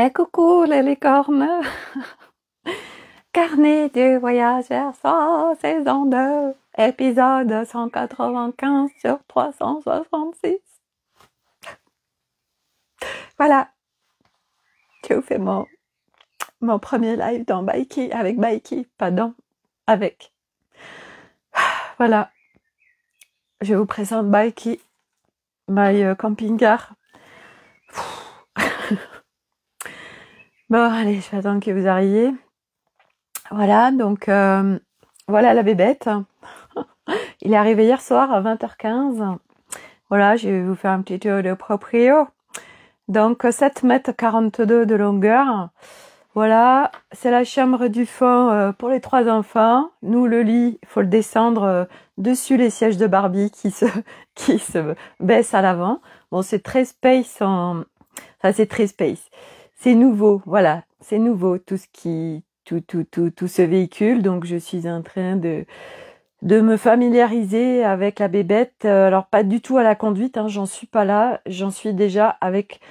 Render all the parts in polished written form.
Et coucou les licornes, carnet du voyageur sans saison 2, épisode 195 sur 366. Voilà, je vous fais mon premier live dans Baiki, avec Baiki, pardon, avec. Voilà, je vous présente Baiki, my camping-car. Bon, allez, je vais attendre que vous arriviez. Voilà, donc voilà la bébête. Il est arrivé hier soir à 20h15. Voilà, je vais vous faire un petit tour de proprio. Donc 7,42 m de longueur. Voilà, c'est la chambre du fond pour les 3 enfants. Nous, le lit, il faut le descendre dessus les sièges de Barbie qui se baissent à l'avant. Bon, c'est très space enfin, c'est très space. C'est nouveau, voilà, c'est nouveau tout ce véhicule. Donc je suis en train de me familiariser avec la bébête. Alors pas du tout à la conduite, hein, j'en suis pas là. J'en suis déjà avec,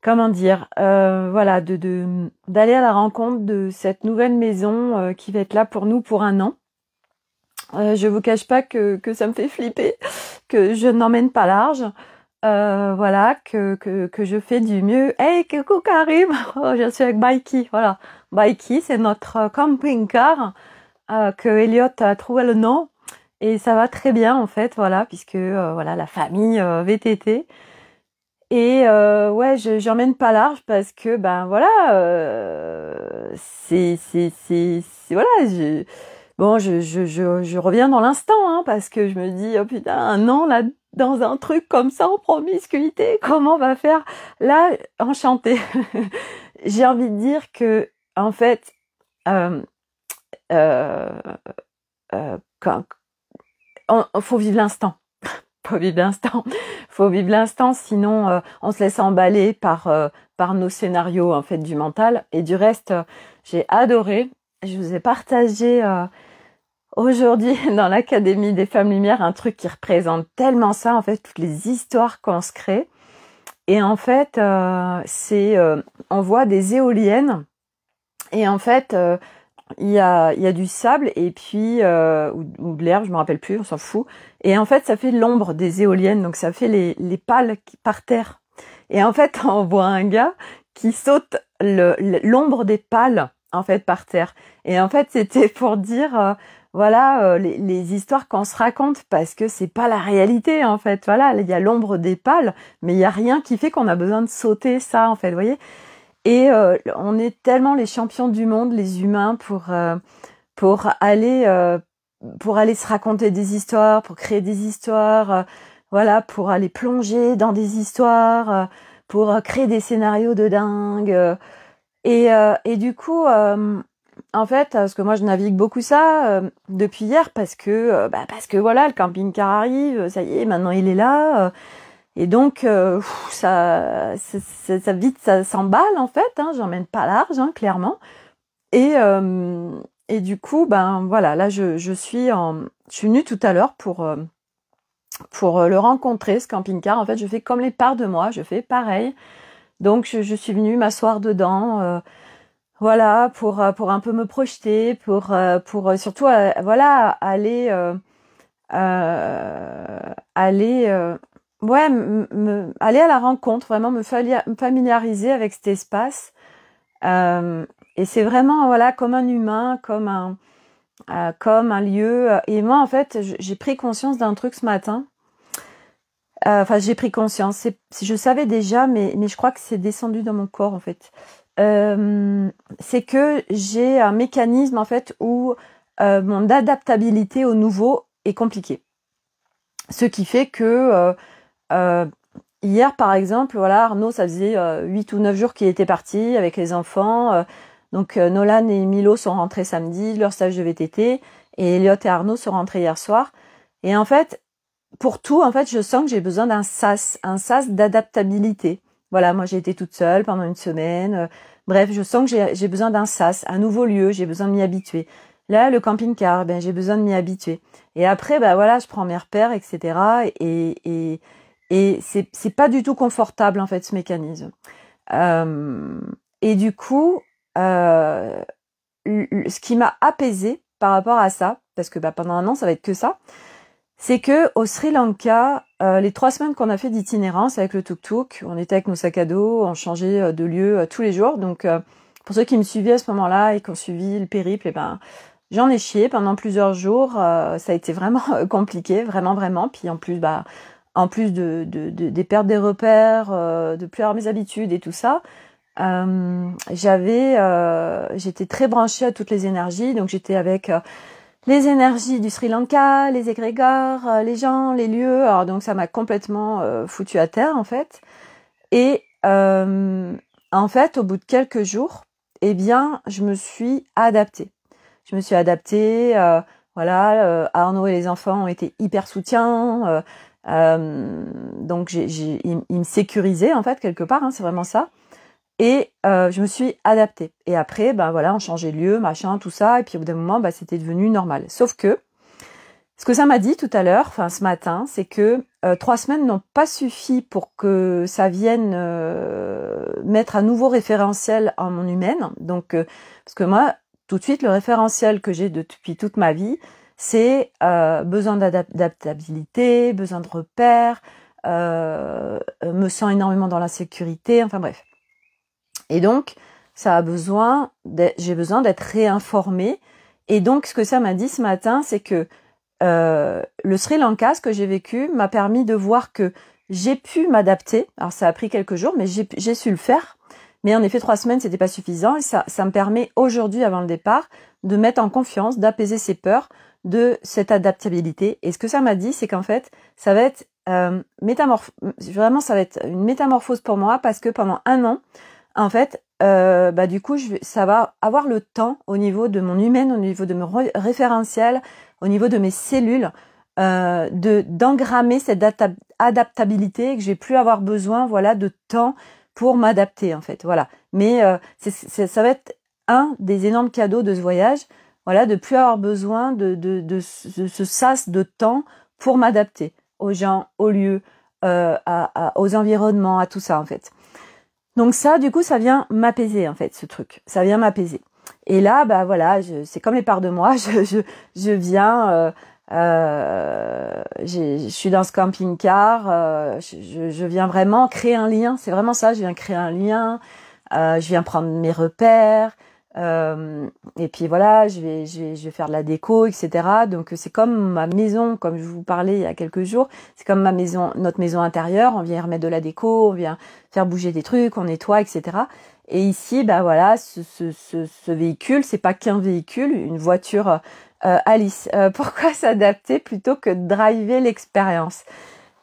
comment dire, voilà, d'aller à la rencontre de cette nouvelle maison qui va être là pour nous pour 1 an. Je vous cache pas que ça me fait flipper, que je n'emmène pas large. Voilà, que je fais du mieux. Hey, coucou Karim, oh, je suis avec Baiki, voilà. Baiki, c'est notre camping-car que Elliot a trouvé le nom. Et ça va très bien en fait, voilà, puisque voilà la famille VTT. Et ouais, j'emmène pas large parce que ben voilà, voilà. Bon, je reviens dans l'instant, hein, parce que je me dis oh putain, 1 an là dans un truc comme ça en promiscuité, comment on va faire? Là, enchantée. J'ai envie de dire que en fait, euh, euh, quand faut vivre l'instant. Faut vivre l'instant. Faut vivre l'instant, sinon on se laisse emballer par nos scénarios en fait du mental. Et du reste, j'ai adoré. Je vous ai partagé aujourd'hui dans l'Académie des Femmes Lumière un truc qui représente tellement ça, en fait, toutes les histoires qu'on se crée. Et en fait, on voit des éoliennes. Et en fait, il y a du sable et puis ou de l'herbe, je me rappelle plus, on s'en fout. Et en fait, ça fait l'ombre des éoliennes, donc ça fait les pales par terre. Et en fait, on voit un gars qui saute l'ombre des pales en fait par terre. Et en fait, c'était pour dire voilà les histoires qu'on se raconte parce que c'est pas la réalité en fait. Voilà, il y a l'ombre des pales, mais il y a rien qui fait qu'on a besoin de sauter ça en fait, vous voyez. Et on est tellement les champions du monde, les humains, pour aller se raconter des histoires, pour créer des histoires, voilà, pour aller plonger dans des histoires, pour créer des scénarios de dingue. Et du coup, en fait, parce que moi je navigue beaucoup ça depuis hier, parce que voilà, le camping-car arrive, ça y est, maintenant il est là. Et donc, ça vite, ça s'emballe en fait. Hein, j'emmène pas large, hein, clairement. Et du coup, ben voilà, là je suis venue tout à l'heure pour le rencontrer, ce camping-car. En fait, je fais comme les parts de moi, je fais pareil. Donc, je suis venue m'asseoir dedans, voilà, pour un peu me projeter, pour surtout, voilà, aller ouais, aller à la rencontre, vraiment me familiariser avec cet espace. Et c'est vraiment voilà comme un humain, comme un lieu. Et moi en fait, j'ai pris conscience d'un truc ce matin. Enfin, j'ai pris conscience. Je savais déjà, mais je crois que c'est descendu dans mon corps en fait. C'est que j'ai un mécanisme en fait où mon adaptabilité au nouveau est compliquée. Ce qui fait que hier, par exemple, voilà, Arnaud, ça faisait 8 ou 9 jours qu'il était parti avec les enfants. Donc Nolan et Milo sont rentrés samedi, leur stage de VTT, et Elliot et Arnaud sont rentrés hier soir. Et en fait, pour tout, en fait, je sens que j'ai besoin d'un sas d'adaptabilité. Voilà, moi j'ai été toute seule pendant 1 semaine. Bref, je sens que j'ai besoin d'un sas, un nouveau lieu, j'ai besoin de m'y habituer. Là, le camping-car, ben j'ai besoin de m'y habituer. Et après, ben voilà, je prends mes repères, etc. Et c'est pas du tout confortable en fait ce mécanisme. Et du coup, ce qui m'a apaisée par rapport à ça, parce que pendant un an, ça va être que ça, c'est que au Sri Lanka, les 3 semaines qu'on a fait d'itinérance avec le tuk-tuk, on était avec nos sacs à dos, on changeait de lieu tous les jours. Donc, pour ceux qui me suivaient à ce moment-là et qui ont suivi le périple, j'en ai chié pendant plusieurs jours. Ça a été vraiment compliqué, vraiment. Puis en plus, des pertes des repères, de plus avoir mes habitudes et tout ça, j'étais très branchée à toutes les énergies. Donc j'étais avec les énergies du Sri Lanka, les égrégores, les gens, les lieux. Alors donc ça m'a complètement foutu à terre en fait. Et en fait, au bout de quelques jours, je me suis adaptée. Arnaud et les enfants ont été hyper soutiens. Donc ils me sécurisaient en fait quelque part. C'est vraiment ça. Et je me suis adaptée. Et après, on changeait de lieu, machin, tout ça. Et puis au bout d'un moment, c'était devenu normal. Sauf que ce que ça m'a dit tout à l'heure, ce matin, c'est que 3 semaines n'ont pas suffi pour que ça vienne mettre un nouveau référentiel en mon humaine. Donc, parce que moi, tout de suite, le référentiel que j'ai depuis toute ma vie, c'est besoin d'adaptabilité, besoin de repères, me sens énormément dans l'insécurité, enfin bref. Et donc, j'ai besoin d'être réinformée. Et donc, ce que ça m'a dit ce matin, c'est que le Sri Lanka, ce que j'ai vécu, m'a permis de voir que j'ai pu m'adapter. Alors, ça a pris quelques jours, mais j'ai su le faire. Mais en effet, 3 semaines, c'était pas suffisant. Et ça me permet aujourd'hui, avant le départ, de mettre en confiance, d'apaiser ces peurs, de cette adaptabilité. Et ce que ça m'a dit, c'est qu'en fait, ça va être vraiment, ça va être une métamorphose pour moi, parce que pendant 1 an, en fait, du coup, ça va avoir le temps au niveau de mon humaine, au niveau de mon référentiel, au niveau de mes cellules, d'engrammer cette adaptabilité, que j'ai plus avoir besoin, de temps pour m'adapter, en fait, voilà. Mais ça va être un des énormes cadeaux de ce voyage, de plus avoir besoin de ce sas de temps pour m'adapter aux gens, aux lieux, aux environnements, à tout ça, en fait. Donc ça, du coup, ça vient m'apaiser, en fait, ce truc. Ça vient m'apaiser. Et là, c'est comme les parts de moi. Je viens, je suis dans ce camping-car. Je viens vraiment créer un lien. C'est vraiment ça. Je viens créer un lien. Je viens prendre mes repères. Et puis voilà, je vais faire de la déco, etc. Donc c'est comme ma maison, comme je vous parlais il y a quelques jours, c'est comme notre maison intérieure. On vient y remettre de la déco, on vient faire bouger des trucs, on nettoie, etc. Et ici, ce véhicule, c'est pas qu'un véhicule, une voiture Alice. Pourquoi s'adapter plutôt que de driver l'expérience?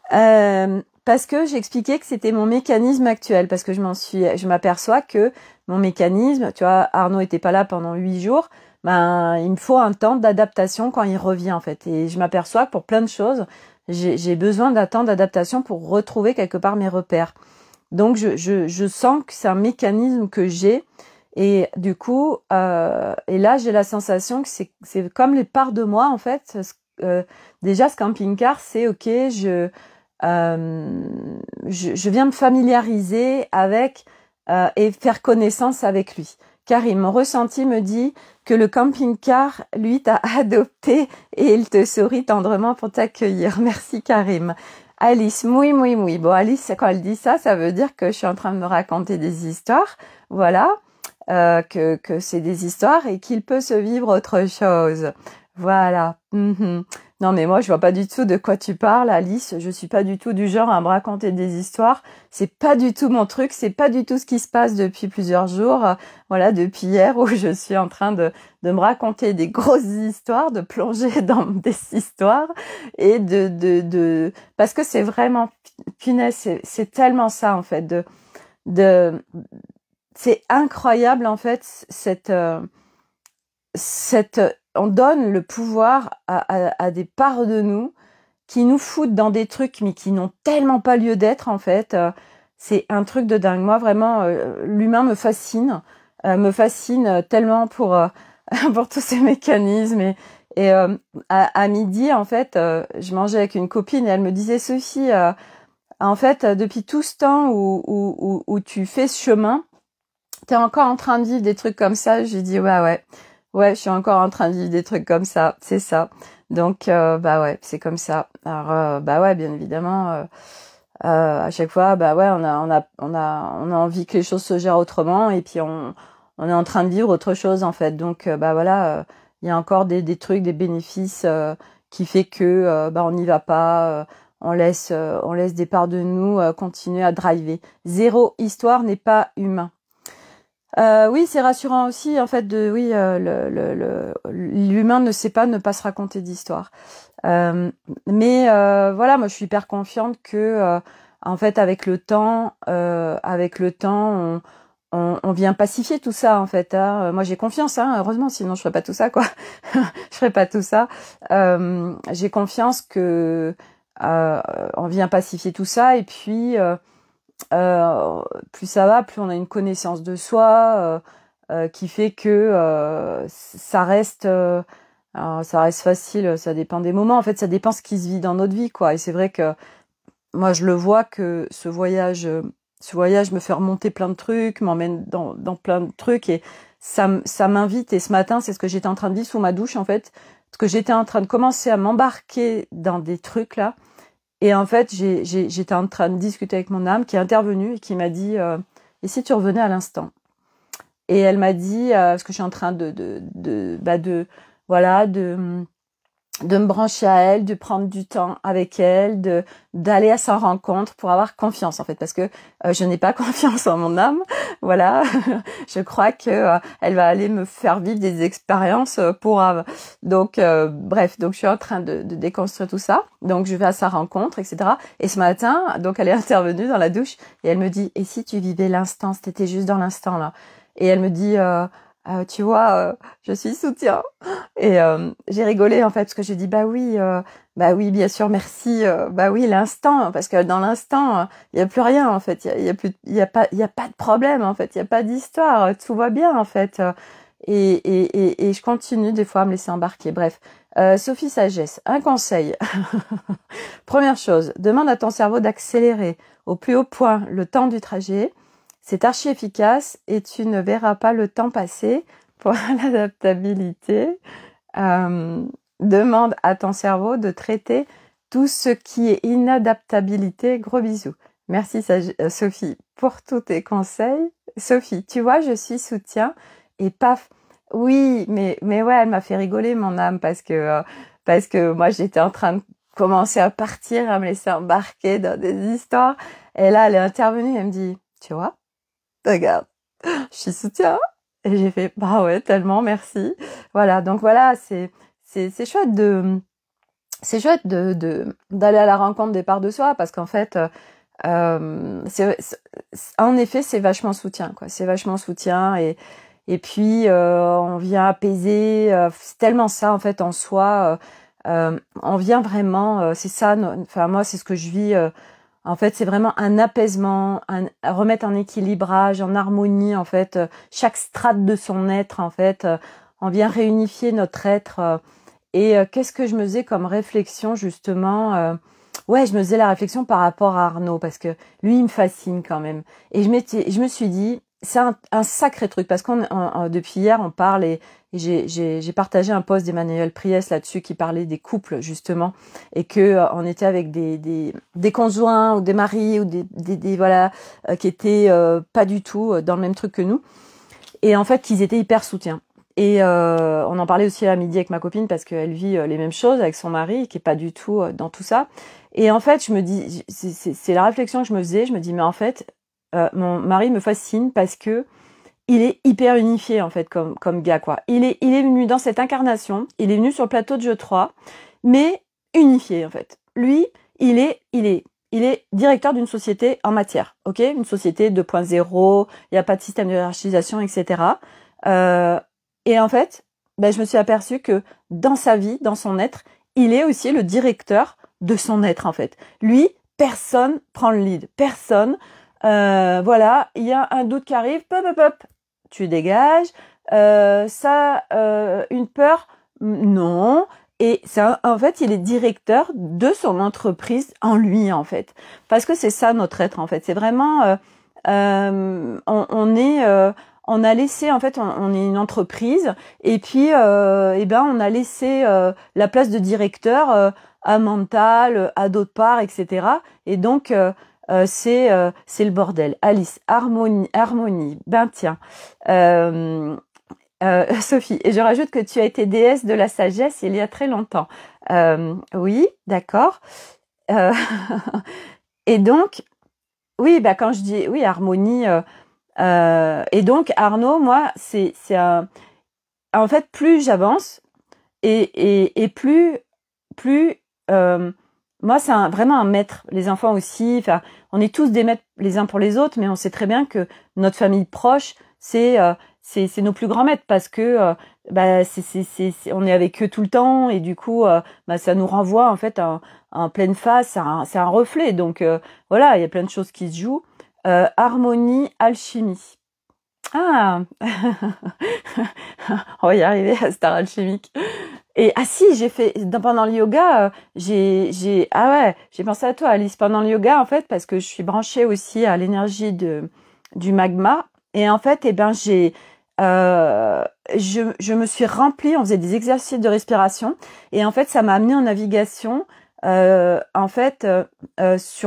Parce que j'expliquais que c'était mon mécanisme actuel, parce que je m'aperçois que mon mécanisme, tu vois, Arnaud était pas là pendant 8 jours, il me faut un temps d'adaptation quand il revient, en fait. Et je m'aperçois que pour plein de choses, j'ai besoin d'un temps d'adaptation pour retrouver quelque part mes repères. Donc, je sens que c'est un mécanisme que j'ai. Et du coup, et là, j'ai la sensation que c'est comme les parts de moi, en fait. Déjà, ce camping-car, c'est OK, je viens me familiariser avec et faire connaissance avec lui. Karim, mon ressenti me dit que le camping-car, lui, t'a adopté et il te sourit tendrement pour t'accueillir. Merci Karim. Alice, oui. Bon, Alice, quand elle dit ça, ça veut dire que je suis en train de me raconter des histoires. Voilà, que c'est des histoires et qu'il peut se vivre autre chose. Voilà. Non, mais moi, je vois pas du tout de quoi tu parles, Alice. Je suis pas du tout du genre à me raconter des histoires. C'est pas du tout mon truc. C'est pas du tout ce qui se passe depuis plusieurs jours. Depuis hier où je suis en train de me raconter des grosses histoires, de plonger dans des histoires et parce que c'est vraiment, punaise, c'est tellement ça, en fait, c'est incroyable, en fait, on donne le pouvoir à des parts de nous qui nous foutent dans des trucs mais qui n'ont tellement pas lieu d'être, en fait. C'est un truc de dingue. Moi, vraiment, l'humain me fascine tellement pour pour tous ces mécanismes. Et à midi, en fait, je mangeais avec une copine et elle me disait, Sophie, en fait, depuis tout ce temps où tu fais ce chemin, t'es encore en train de vivre des trucs comme ça. J'ai dit ouais, je suis encore en train de vivre des trucs comme ça, c'est ça. Donc bah ouais, c'est comme ça. Alors bah ouais, bien évidemment, à chaque fois, bah ouais, on a envie que les choses se gèrent autrement, et puis on est en train de vivre autre chose en fait. Donc bah voilà, il y a encore des trucs, des bénéfices qui fait que bah on n'y va pas. On laisse des parts de nous continuer à driver. Zéro histoire n'est pas humain. Oui, c'est rassurant aussi, en fait, l'humain ne sait pas ne pas se raconter d'histoire. Mais voilà, moi, je suis hyper confiante que, en fait, avec le temps, on vient pacifier tout ça, en fait. Hein. Moi, j'ai confiance, hein, heureusement, sinon je ferais pas tout ça, quoi. Je ferais pas tout ça. J'ai confiance que on vient pacifier tout ça, et puis plus ça va, plus on a une connaissance de soi qui fait que ça reste facile. Ça dépend des moments. En fait, ça dépend ce qui se vit dans notre vie, quoi. Et c'est vrai que moi, je le vois que ce voyage me fait remonter plein de trucs, m'emmène dans plein de trucs, et ça m'invite. Et ce matin, c'est ce que j'étais en train de vivre sous ma douche, en fait, parce que j'étais en train de commencer à m'embarquer dans des trucs là. Et en fait, j'étais en train de discuter avec mon âme qui est intervenue et qui m'a dit et si tu revenais à l'instant? Et elle m'a dit parce que je suis en train de me brancher à elle, de prendre du temps avec elle, d'aller à sa rencontre pour avoir confiance, en fait, parce que je n'ai pas confiance en mon âme. Voilà, je crois que elle va aller me faire vivre des expériences donc bref, donc je suis en train de déconstruire tout ça. Donc je vais à sa rencontre, etc. Et ce matin, donc elle est intervenue dans la douche et elle me dit et si tu vivais l'instant, si t'étais juste dans l'instant là. Et elle me dit tu vois, je suis soutien. Et j'ai rigolé en fait parce que j'ai dit bah oui, bien sûr, merci. Bah oui, l'instant, parce que dans l'instant, il y a plus rien en fait. Il y a pas de problème en fait. Il y a pas d'histoire. Tout va bien en fait. Et je continue des fois à me laisser embarquer. Bref, Sophie Sagesse, un conseil. Première chose, demande à ton cerveau d'accélérer au plus haut point le temps du trajet. C'est archi efficace et tu ne verras pas le temps passer. Pour l'adaptabilité, demande à ton cerveau de traiter tout ce qui est inadaptabilité. Gros bisous. Merci Sophie pour tous tes conseils. Sophie, tu vois, je suis soutien et paf. Oui, mais ouais, elle m'a fait rigoler mon âme parce que moi j'étais en train de commencer à partir, à me laisser embarquer dans des histoires. Et là, elle est intervenue, elle me dit, tu vois, regarde, je suis soutien. Et j'ai fait, bah ouais, tellement, merci. Voilà, donc voilà, c'est chouette d'aller à la rencontre des parts de soi, parce qu'en fait, en effet, c'est vachement soutien, quoi. C'est vachement soutien, et puis, on vient apaiser, c'est tellement ça, en fait, en soi, on vient vraiment, c'est ça, enfin, moi, c'est ce que je vis, en fait, c'est vraiment un apaisement, remettre en équilibrage, en harmonie, en fait, chaque strate de son être, en fait, on vient réunifier notre être. Et qu'est-ce que je me faisais comme réflexion, justement ouais, je me faisais la réflexion par rapport à Arnaud, parce que lui, il me fascine quand même. Et je me suis dit, c'est un sacré truc, parce qu'on depuis hier, on parle, et j'ai partagé un post d'Emmanuel Priest là-dessus qui parlait des couples, justement, et que on était avec des conjoints ou des maris ou des voilà qui étaient pas du tout dans le même truc que nous, et en fait qu'ils étaient hyper soutiens. Et on en parlait aussi à midi avec ma copine, parce qu'elle vit les mêmes choses avec son mari qui est pas du tout dans tout ça. Et en fait, je me dis, c'est la réflexion que je me faisais, je me dis mais en fait mon mari me fascine parce que il est hyper unifié, en fait, comme gars, quoi. Il est venu dans cette incarnation, il est venu sur le plateau de Jeu 3, mais unifié, en fait. Lui, il est directeur d'une société en matière, ok? Une société 2.0, il n'y a pas de système de hiérarchisation, etc. Et en fait, ben, je me suis aperçue que dans sa vie, dans son être, il est aussi le directeur de son être, en fait. Lui, personne prend le lead, personne. Voilà, il y a un doute qui arrive, pop, tu dégages. Une peur, non. Et en fait, il est directeur de son entreprise en lui, en fait, parce que c'est ça notre être, en fait. C'est vraiment, on a laissé, en fait, on est une entreprise, et puis, on a laissé la place de directeur à Mental, à d'autres parts, etc. Et donc, c'est le bordel. Alice, harmonie. Ben tiens. Sophie, et je rajoute que tu as été déesse de la sagesse il y a très longtemps. Oui, d'accord. Euh, et donc, oui, bah quand je dis oui, harmonie. Et donc Arnaud, moi, c'est un. En fait, plus j'avance et plus moi, c'est vraiment un maître. Les enfants aussi. Enfin, on est tous des maîtres les uns pour les autres, mais on sait très bien que notre famille proche, c'est nos plus grands maîtres parce que on est avec eux tout le temps et du coup, ça nous renvoie en fait en pleine face. C'est un reflet. Donc voilà, il y a plein de choses qui se jouent. Harmonie, alchimie. Ah, on va y arriver à Star Alchimique. Et ah si, j'ai fait pendant le yoga, j'ai pensé à toi Alice pendant le yoga en fait parce que je suis branchée aussi à l'énergie du magma et en fait je me suis remplie, on faisait des exercices de respiration et en fait ça m'a amené en navigation sur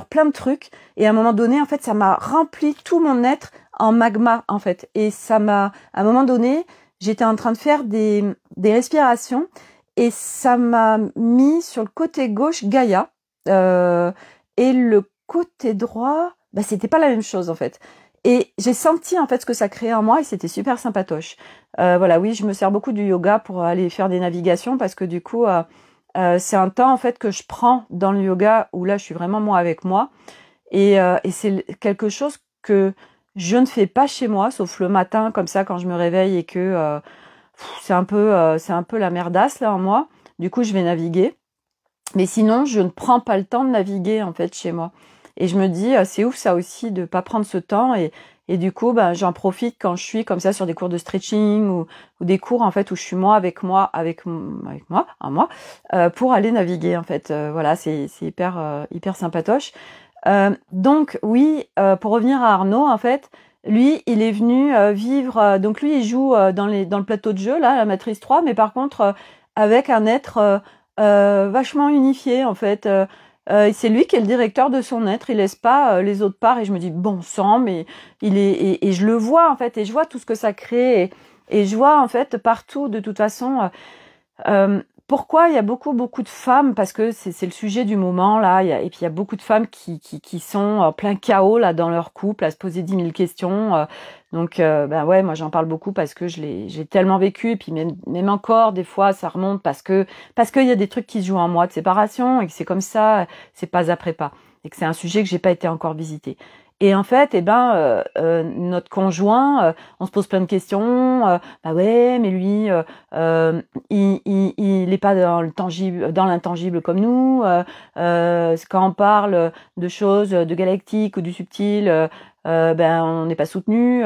plein de trucs et à un moment donné en fait ça m'a rempli tout mon être en magma en fait et ça m'a à un moment donné j'étais en train de faire des respirations et ça m'a mis sur le côté gauche Gaïa et le côté droit c'était pas la même chose en fait et j'ai senti en fait ce que ça créait en moi et c'était super sympatoche. Voilà, oui, je me sers beaucoup du yoga pour aller faire des navigations parce que du coup c'est un temps en fait que je prends dans le yoga où là je suis vraiment moi avec moi et c'est quelque chose que je ne fais pas chez moi sauf le matin comme ça quand je me réveille et que c'est un peu la merdasse là en moi. Du coup je vais naviguer, mais sinon je ne prends pas le temps de naviguer en fait chez moi. Et je me dis c'est ouf ça aussi de pas prendre ce temps et du coup j'en profite quand je suis comme ça sur des cours de stretching ou des cours en fait où je suis moi avec moi à moi pour aller naviguer en fait. Voilà, c'est hyper sympatoche. Donc oui, pour revenir à Arnaud en fait, lui il est venu vivre donc lui il joue dans le plateau de jeu là la Matrice 3 mais par contre avec un être vachement unifié en fait. C'est lui qui est le directeur de son être, il laisse pas les autres parts et je me dis bon sang mais il est et je le vois en fait et je vois tout ce que ça crée et je vois en fait partout de toute façon pourquoi il y a beaucoup de femmes parce que c'est le sujet du moment là et puis il y a beaucoup de femmes qui sont en plein chaos là dans leur couple à se poser 10 000 questions donc ouais moi j'en parle beaucoup parce que j'ai tellement vécu et puis même encore des fois ça remonte parce qu'il y a des trucs qui se jouent en moi de séparation et que c'est comme ça c'est pas après pas et que c'est un sujet que j'ai pas été encore visité. Et en fait, notre conjoint, on se pose plein de questions. Ouais, mais lui, il est pas dans le tangible, dans l'intangible comme nous. Quand on parle de choses de galactique ou du subtil, on n'est pas soutenu.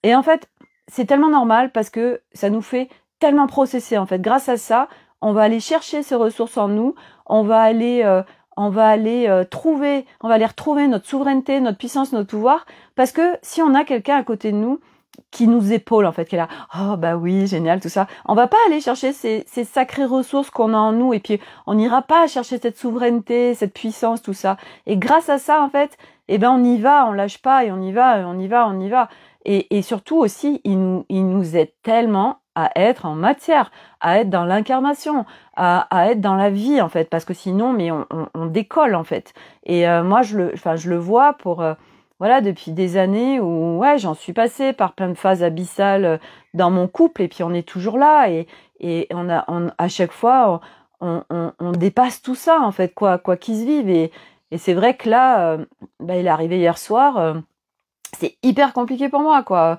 Et en fait, c'est tellement normal parce que ça nous fait tellement processer. En fait, grâce à ça, on va aller chercher ces ressources en nous. On va aller retrouver notre souveraineté, notre puissance, notre pouvoir, parce que si on a quelqu'un à côté de nous qui nous épaule en fait, qui est là, oh bah oui, génial, tout ça, on va pas aller chercher ces sacrées ressources qu'on a en nous, et puis on n'ira pas chercher cette souveraineté, cette puissance, tout ça. Et grâce à ça, en fait, on y va, on lâche pas, et on y va, on y va, on y va. Et surtout aussi, il nous aide tellement à être en matière, à être dans l'incarnation, à être dans la vie en fait, parce que sinon, mais on décolle en fait. Et moi, je le vois pour voilà depuis des années où ouais, j'en suis passée par plein de phases abyssales dans mon couple, et puis on est toujours là et à chaque fois on dépasse tout ça en fait, quoi qu'il se vive. Et c'est vrai que là, il est arrivé hier soir. C'est hyper compliqué pour moi, quoi.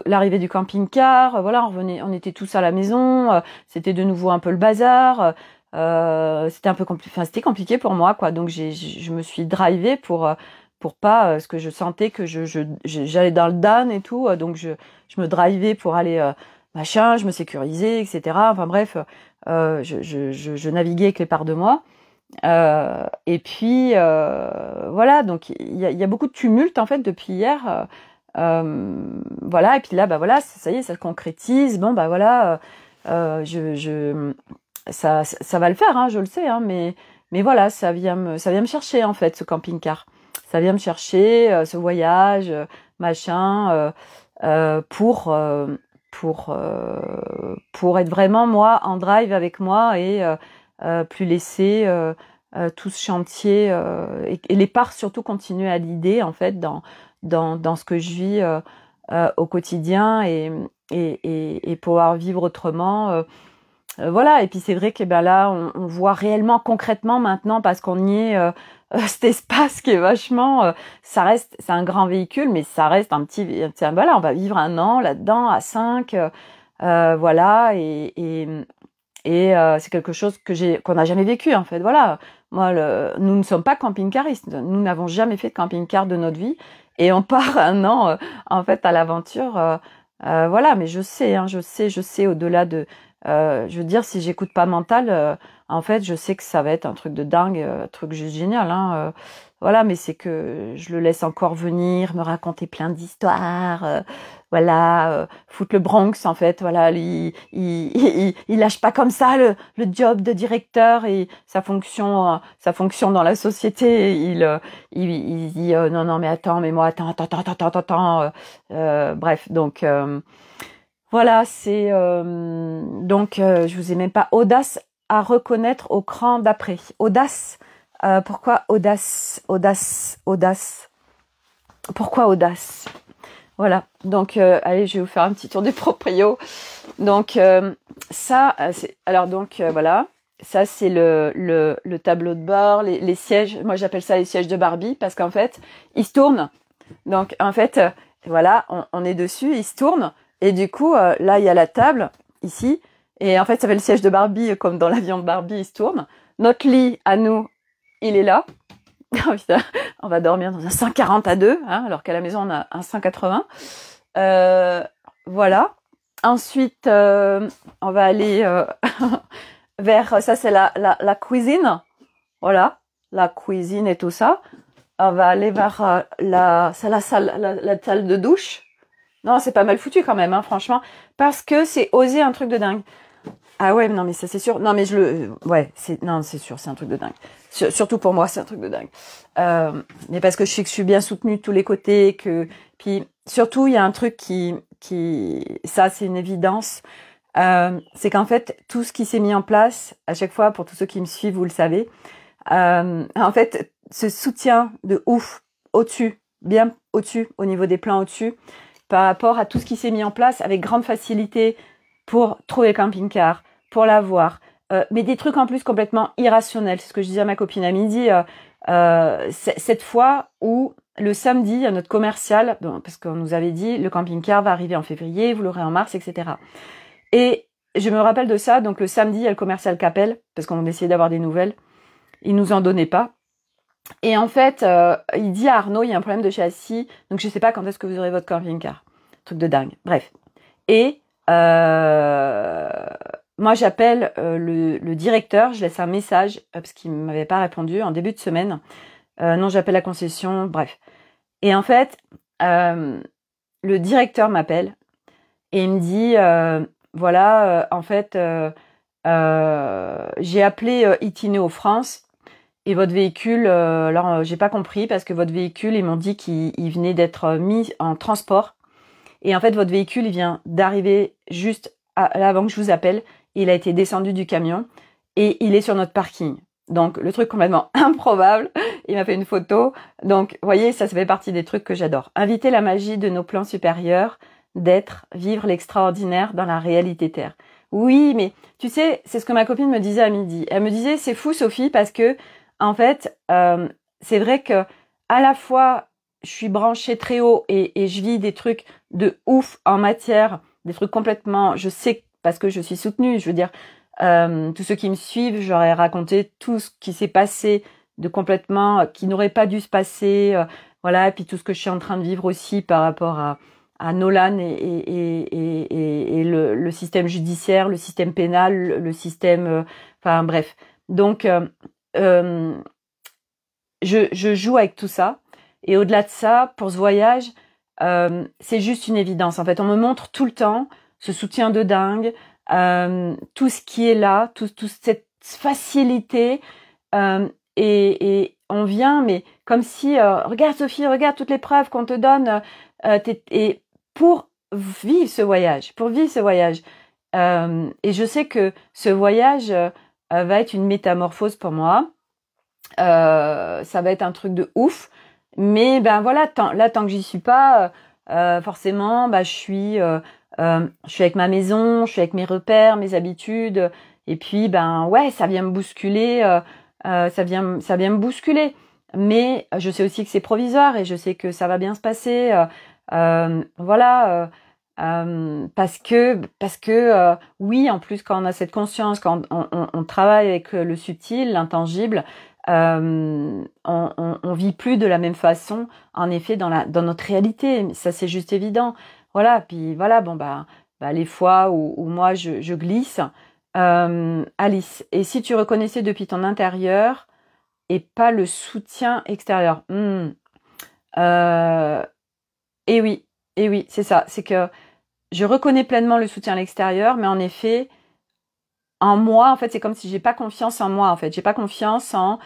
L'arrivée du camping-car, voilà, on était tous à la maison, c'était de nouveau un peu le bazar, c'était un peu c'était compliqué pour moi, quoi. Donc je me suis drivée pour pas ce que je sentais que j'allais dans le dan et tout, donc je me drivais pour aller machin, je me sécurisais, etc. Enfin bref, je naviguais avec les parts de moi. Et puis voilà, donc il y a beaucoup de tumulte en fait depuis hier Voilà, et puis là, bah voilà, ça y est, ça se concrétise. Bon, bah voilà, ça va le faire, hein, je le sais, hein, mais voilà, ça vient me chercher en fait, ce camping-car. Ça vient me chercher, ce voyage, machin, pour être vraiment moi en drive avec moi et plus laisser tout ce chantier et les parts surtout continuer à l'idée en fait dans ce que je vis au quotidien et pouvoir vivre autrement. Voilà, et puis c'est vrai que ben là, on voit réellement, concrètement maintenant, parce qu'on y est, cet espace qui est vachement, ça reste, c'est un grand véhicule, mais ça reste un petit, voilà, on va vivre 1 an là-dedans, à 5, voilà, et c'est quelque chose qu'on n'a jamais vécu en fait. Voilà, moi, nous ne sommes pas camping-caristes, nous n'avons jamais fait de camping-car de notre vie, et on part 1 an en fait à l'aventure. Voilà, mais je sais, hein, je sais au-delà de, je veux dire, si j'écoute pas mental, en fait, je sais que ça va être un truc de dingue, un truc juste génial, hein. Voilà, mais c'est que je le laisse encore venir, me raconter plein d'histoires, voilà, foutre le Bronx en fait, voilà, il lâche pas comme ça le job de directeur et sa fonction dans la société. Il dit non non mais attends, mais moi attends, bref donc. Voilà, c'est donc je vous ai même pas audace à reconnaître au cran d'après. Audace, pourquoi audace, pourquoi audace? Voilà, donc allez, je vais vous faire un petit tour du proprio. Donc ça, alors donc voilà, ça c'est le tableau de bord, les sièges. Moi j'appelle ça les sièges de Barbie parce qu'en fait ils se tournent. Donc en fait voilà, on est dessus, ils se tournent. Et du coup, là, il y a la table, ici. Et en fait, ça fait le siège de Barbie, comme dans l'avion de Barbie, il se tourne. Notre lit, à nous, il est là. Oh, putain, on va dormir dans un 140 à 2, hein, alors qu'à la maison, on a un 180. Voilà. Ensuite, on va aller vers... Ça, c'est la cuisine. Voilà. La cuisine et tout ça. On va aller vers la salle de douche. Non, c'est pas mal foutu quand même, hein, franchement, parce que c'est oser un truc de dingue. Ah ouais, non mais ça c'est sûr. Non mais ouais, c'est sûr, c'est un truc de dingue. Surtout pour moi, c'est un truc de dingue. Mais parce que je sais que je suis bien soutenue de tous les côtés, puis surtout il y a un truc ça c'est une évidence, c'est qu'en fait tout ce qui s'est mis en place à chaque fois, pour tous ceux qui me suivent, vous le savez, en fait ce soutien de ouf bien au-dessus, au niveau des plans au-dessus, par rapport à tout ce qui s'est mis en place avec grande facilité pour trouver le camping-car, pour l'avoir. Mais des trucs en plus complètement irrationnels. C'est ce que je disais à ma copine à midi. Cette fois où le samedi, il y a notre commercial, parce qu'on nous avait dit le camping-car va arriver en février, vous l'aurez en mars, etc. Et je me rappelle de ça. Donc le samedi, il y a le commercial qui appelle, parce qu'on essayait d'avoir des nouvelles. Il nous en donnait pas. Et en fait, il dit à Arnaud, il y a un problème de châssis, donc je sais pas quand est-ce que vous aurez votre camping-car. Truc de dingue. Bref. Et moi, j'appelle le directeur, je laisse un message, parce qu'il m'avait pas répondu en début de semaine. Non, j'appelle la concession, bref. Et en fait, le directeur m'appelle et il me dit, voilà, en fait, j'ai appelé Itineo France. Et votre véhicule, alors j'ai pas compris parce que votre véhicule, ils m'ont dit qu'il venait d'être mis en transport. Et en fait, votre véhicule, il vient d'arriver juste là avant que je vous appelle. Il a été descendu du camion et il est sur notre parking. Donc, le truc complètement improbable. Il m'a fait une photo. Donc, vous voyez, ça fait partie des trucs que j'adore. Inviter la magie de nos plans supérieurs, vivre l'extraordinaire dans la réalité terre. Oui, mais tu sais, c'est ce que ma copine me disait à midi. Elle me disait, c'est fou, Sophie, parce que en fait, c'est vrai que à la fois, je suis branchée très haut et je vis des trucs de ouf en matière, des trucs complètement, je sais parce que je suis soutenue, je veux dire, tous ceux qui me suivent, j'aurais raconté tout ce qui s'est passé de complètement, qui n'aurait pas dû se passer, voilà, et puis tout ce que je suis en train de vivre aussi par rapport à Nolan et le système judiciaire, le système pénal, le système, enfin bref. Donc, je joue avec tout ça. Et au-delà de ça, pour ce voyage, c'est juste une évidence. En fait, on me montre tout le temps ce soutien de dingue, tout ce qui est là, toute cette facilité, et on vient, mais comme si, regarde Sophie, regarde toutes les preuves qu'on te donne, et pour vivre ce voyage, et je sais que ce voyage va être une métamorphose pour moi. Ça va être un truc de ouf, mais ben voilà, tant que j'y suis pas, forcément, bah je suis avec ma maison, je suis avec mes repères, mes habitudes, et puis ben ouais, ça vient me bousculer, ça vient me bousculer. Mais je sais aussi que c'est provisoire et je sais que ça va bien se passer. Voilà. Parce que oui, en plus quand on a cette conscience, quand on travaille avec le subtil, l'intangible, on vit plus de la même façon, en effet, dans notre réalité. Ça, c'est juste évident. Voilà. Puis voilà, bon bah les fois où moi je glisse, Alice. Et si tu reconnaissais depuis ton intérieur et pas le soutien extérieur. Et oui, c'est ça. C'est que je reconnais pleinement le soutien à l'extérieur, mais en effet, en moi, en fait, c'est comme si j'ai pas confiance en moi. En fait, j'ai pas confiance en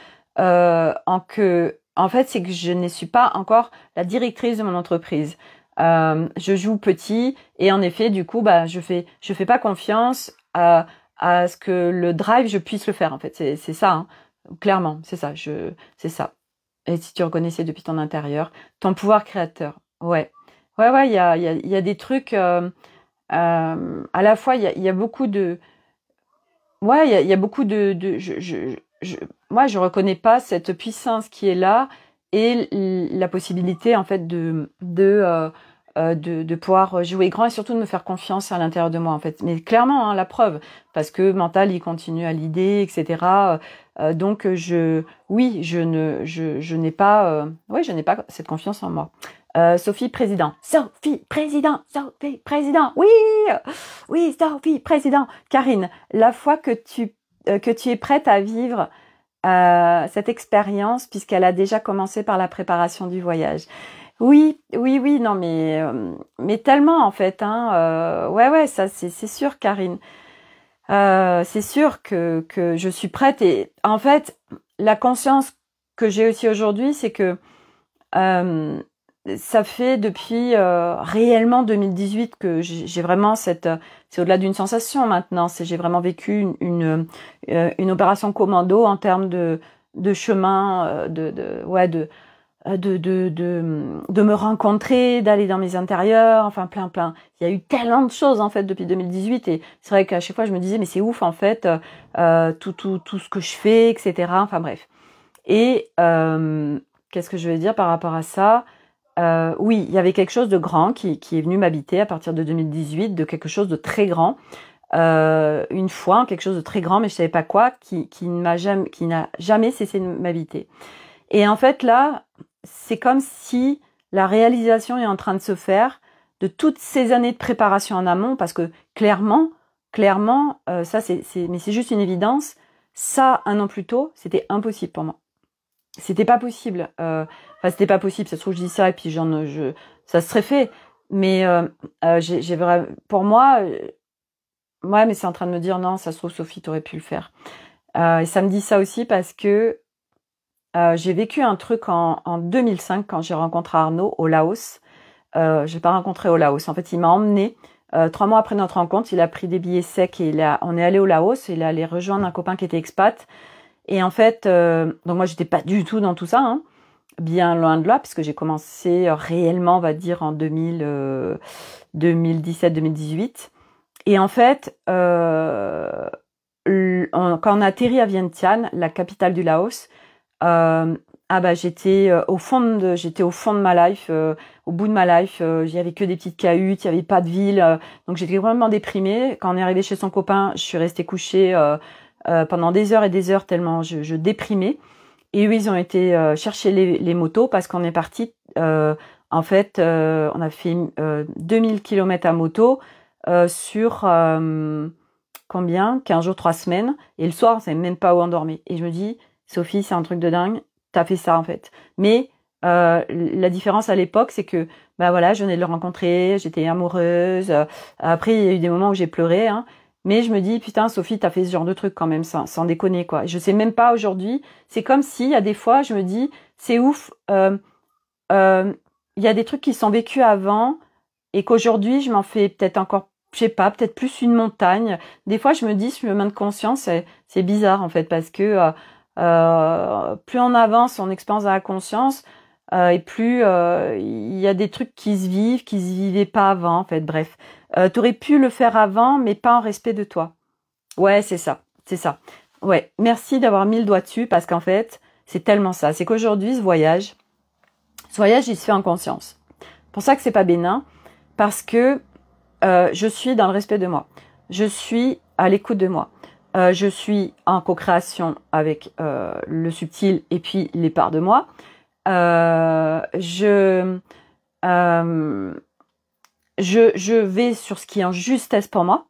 que. En fait, c'est que je ne suis pas encore la directrice de mon entreprise. Je joue petit et en effet, du coup, bah, je fais pas confiance à ce que le drive, je puisse le faire. En fait, c'est ça, hein. Clairement, c'est ça. C'est ça. Et si tu reconnaissais depuis ton intérieur, ton pouvoir créateur. Ouais. Il y a des trucs. À la fois, il y a beaucoup de. Ouais, il y a beaucoup de. Moi, je reconnais pas cette puissance qui est là et la possibilité, en fait, de pouvoir jouer grand et surtout de me faire confiance à l'intérieur de moi, en fait. Mais clairement, hein, la preuve, parce que mental, il continue à l'idée, etc. Donc, oui, je n'ai pas, je n'ai pas cette confiance en moi. Sophie Président, oui, Sophie Président. Karine, la fois que tu es prête à vivre cette expérience, puisqu'elle a déjà commencé par la préparation du voyage. Oui, non, mais tellement en fait, hein. Ouais, ça c'est sûr, Karine. C'est sûr que je suis prête et en fait, la conscience que j'ai aussi aujourd'hui, c'est que ça fait depuis réellement 2018 que j'ai vraiment c'est au-delà d'une sensation maintenant, j'ai vraiment vécu une opération commando en termes de chemin, de me rencontrer, d'aller dans mes intérieurs, enfin plein. Il y a eu tellement de choses en fait depuis 2018 et c'est vrai qu'à chaque fois je me disais mais c'est ouf en fait tout ce que je fais, etc. Enfin bref. Et qu'est-ce que je vais dire par rapport à ça? Oui, il y avait quelque chose de grand qui est venu m'habiter à partir de 2018, de quelque chose de très grand. Une fois, quelque chose de très grand, mais je savais pas quoi, qui n'a jamais cessé de m'habiter. Et en fait, là, c'est comme si la réalisation est en train de se faire de toutes ces années de préparation en amont, parce que clairement, ça mais c'est juste une évidence. Ça, un an plus tôt, c'était impossible pour moi. C'était pas possible. C'était pas possible. Ça se trouve, je dis ça et puis ça serait fait. Mais j'ai vraiment, pour moi, ouais, mais c'est en train de me dire non, ça se trouve, Sophie, t'aurais pu le faire. Et ça me dit ça aussi parce que j'ai vécu un truc en 2005 quand j'ai rencontré Arnaud au Laos. J'ai pas rencontré au Laos. En fait, il m'a emmené 3 mois après notre rencontre. Il a pris des billets secs et on est allé au Laos. Il est allé rejoindre un copain qui était expat. Et en fait, donc moi, j'étais pas du tout dans tout ça, hein, bien loin de là, puisque j'ai commencé réellement, on va dire, en 2017-2018. Et en fait, quand on a atterri à Vientiane, la capitale du Laos, j'étais au fond de ma life, au bout de ma life. Il y avait que des petites cahutes, il y avait pas de ville, donc j'étais vraiment déprimée. Quand on est arrivé chez son copain, je suis restée couchée pendant des heures et des heures tellement je déprimais. Et eux, ils ont été chercher les motos parce qu'on est parti. En fait, on a fait 2000 km à moto sur combien 15 jours, 3 semaines. Et le soir, on savait même pas où on dormait. Et je me dis, Sophie, c'est un truc de dingue. T'as fait ça, en fait. Mais La différence à l'époque, c'est que bah voilà, je venais de le rencontrer, j'étais amoureuse. Après, il y a eu des moments où j'ai pleuré, hein. Mais je me dis, putain, Sophie, t'as fait ce genre de truc quand même, sans déconner, quoi. Je sais même pas aujourd'hui. C'est comme si, il y a des fois, je me dis, c'est ouf. Il y a des trucs qui sont vécus avant et qu'aujourd'hui, je m'en fais peut-être encore, je sais pas, peut-être plus une montagne. Des fois, je me dis, sur le chemin de conscience, c'est bizarre, en fait, parce que plus on avance en expérience dans la conscience, et plus il y a des trucs qui se vivent, qui se vivaient pas avant, en fait. Bref, t'aurais pu le faire avant, mais pas en respect de toi. Ouais, c'est ça, c'est ça. Ouais, merci d'avoir mis le doigt dessus, parce qu'en fait, c'est tellement ça. C'est qu'aujourd'hui, ce voyage, il se fait en conscience. C'est pour ça que c'est pas bénin, parce que je suis dans le respect de moi. Je suis à l'écoute de moi. Je suis en co-création avec le subtil et puis les parts de moi. Je vais sur ce qui est en justesse pour moi.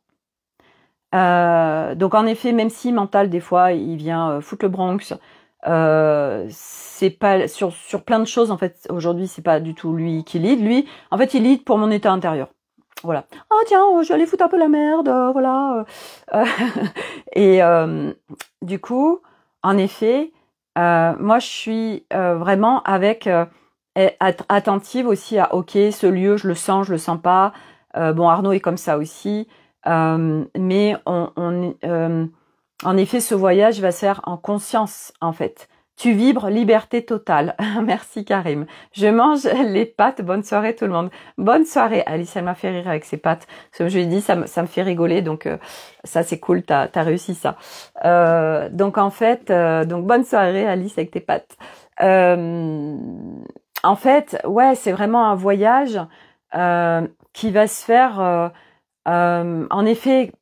Donc en effet, même si mental des fois il vient foutre le Bronx, c'est pas sur plein de choses en fait. Aujourd'hui, c'est pas du tout lui qui lead. Lui, en fait, il lead pour mon état intérieur. Voilà. Ah tiens, je vais aller foutre un peu la merde, voilà. Et du coup, en effet, moi je suis vraiment avec être attentive aussi à ok, ce lieu, je le sens pas. Bon, Arnaud est comme ça aussi, mais en effet, ce voyage va se faire en conscience en fait. Tu vibres liberté totale. Merci Karim. Je mange les pâtes. Bonne soirée tout le monde. Bonne soirée. Alice, elle m'a fait rire avec ses pâtes. Comme je lui ai dit, ça me fait rigoler. Donc ça c'est cool, t'as réussi ça. Donc en fait, donc bonne soirée Alice avec tes pâtes. En fait, ouais, c'est vraiment un voyage qui va se faire en effet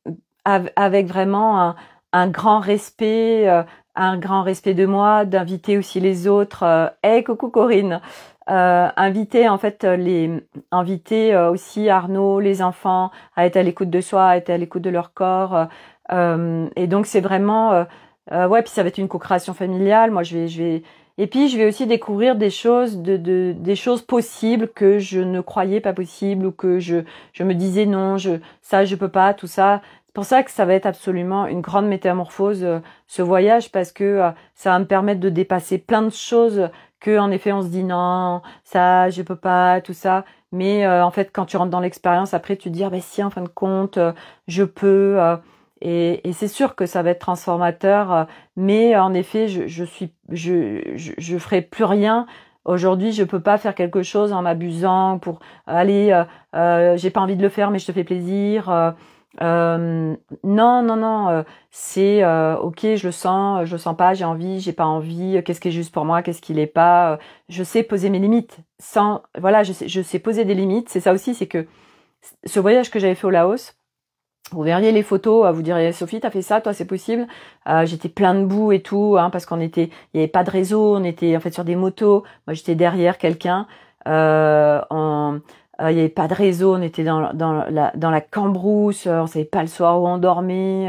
avec vraiment un grand respect. Un grand respect de moi, d'inviter aussi les autres. Hey, coucou Corinne. Inviter en fait inviter aussi Arnaud, les enfants à être à l'écoute de soi, à être à l'écoute de leur corps. Et donc c'est vraiment ouais, puis ça va être une co-création familiale. Moi je vais et puis je vais aussi découvrir des choses des choses possibles que je ne croyais pas possibles ou que je me disais non, ça je peux pas, tout ça. C'est pour ça que ça va être absolument une grande métamorphose, ce voyage, parce que ça va me permettre de dépasser plein de choses que, en effet, on se dit non, ça, je peux pas, tout ça. Mais en fait, quand tu rentres dans l'expérience, après, tu te dis, ah ben si, en fin de compte, je peux. Et c'est sûr que ça va être transformateur. Mais en effet, je ferai plus rien. Aujourd'hui, je peux pas faire quelque chose en m'abusant pour aller. J'ai pas envie de le faire, mais je te fais plaisir. Non, c'est ok, je le sens pas, j'ai envie, j'ai pas envie, qu'est-ce qui est juste pour moi, qu'est-ce qui l'est pas, je sais poser mes limites sans, voilà, je sais poser des limites, c'est ça aussi, c'est que ce voyage que j'avais fait au Laos, vous verriez les photos, vous diriez Sophie, t'as fait ça, toi c'est possible. J'étais plein de boue et tout, hein, parce il y avait pas de réseau, on était en fait sur des motos. Moi j'étais derrière quelqu'un. Il y avait pas de réseau, on était dans la cambrousse, on savait pas le soir où on dormait.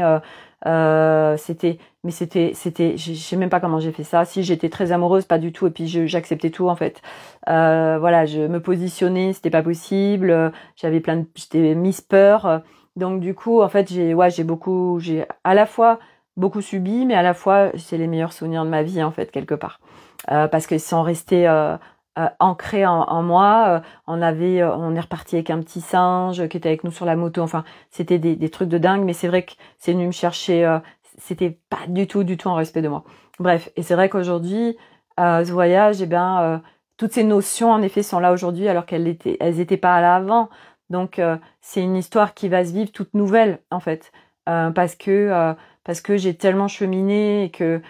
Je sais même pas comment j'ai fait ça. Si j'étais très amoureuse, pas du tout, et puis j'acceptais tout en fait. Voilà, je me positionnais, c'était pas possible. J'étais Miss Peur. Donc du coup, en fait, j'ai à la fois beaucoup subi, mais à la fois c'est les meilleurs souvenirs de ma vie en fait quelque part, parce qu'ils sont restés ancrés en moi. On est reparti avec un petit singe qui était avec nous sur la moto. Enfin, c'était des trucs de dingue, mais c'est vrai que c'est venu me chercher. C'était pas du tout en respect de moi. Bref, et c'est vrai qu'aujourd'hui, ce voyage, eh bien, toutes ces notions en effet sont là aujourd'hui alors elles étaient pas là avant. Donc c'est une histoire qui va se vivre toute nouvelle en fait, parce que j'ai tellement cheminé et que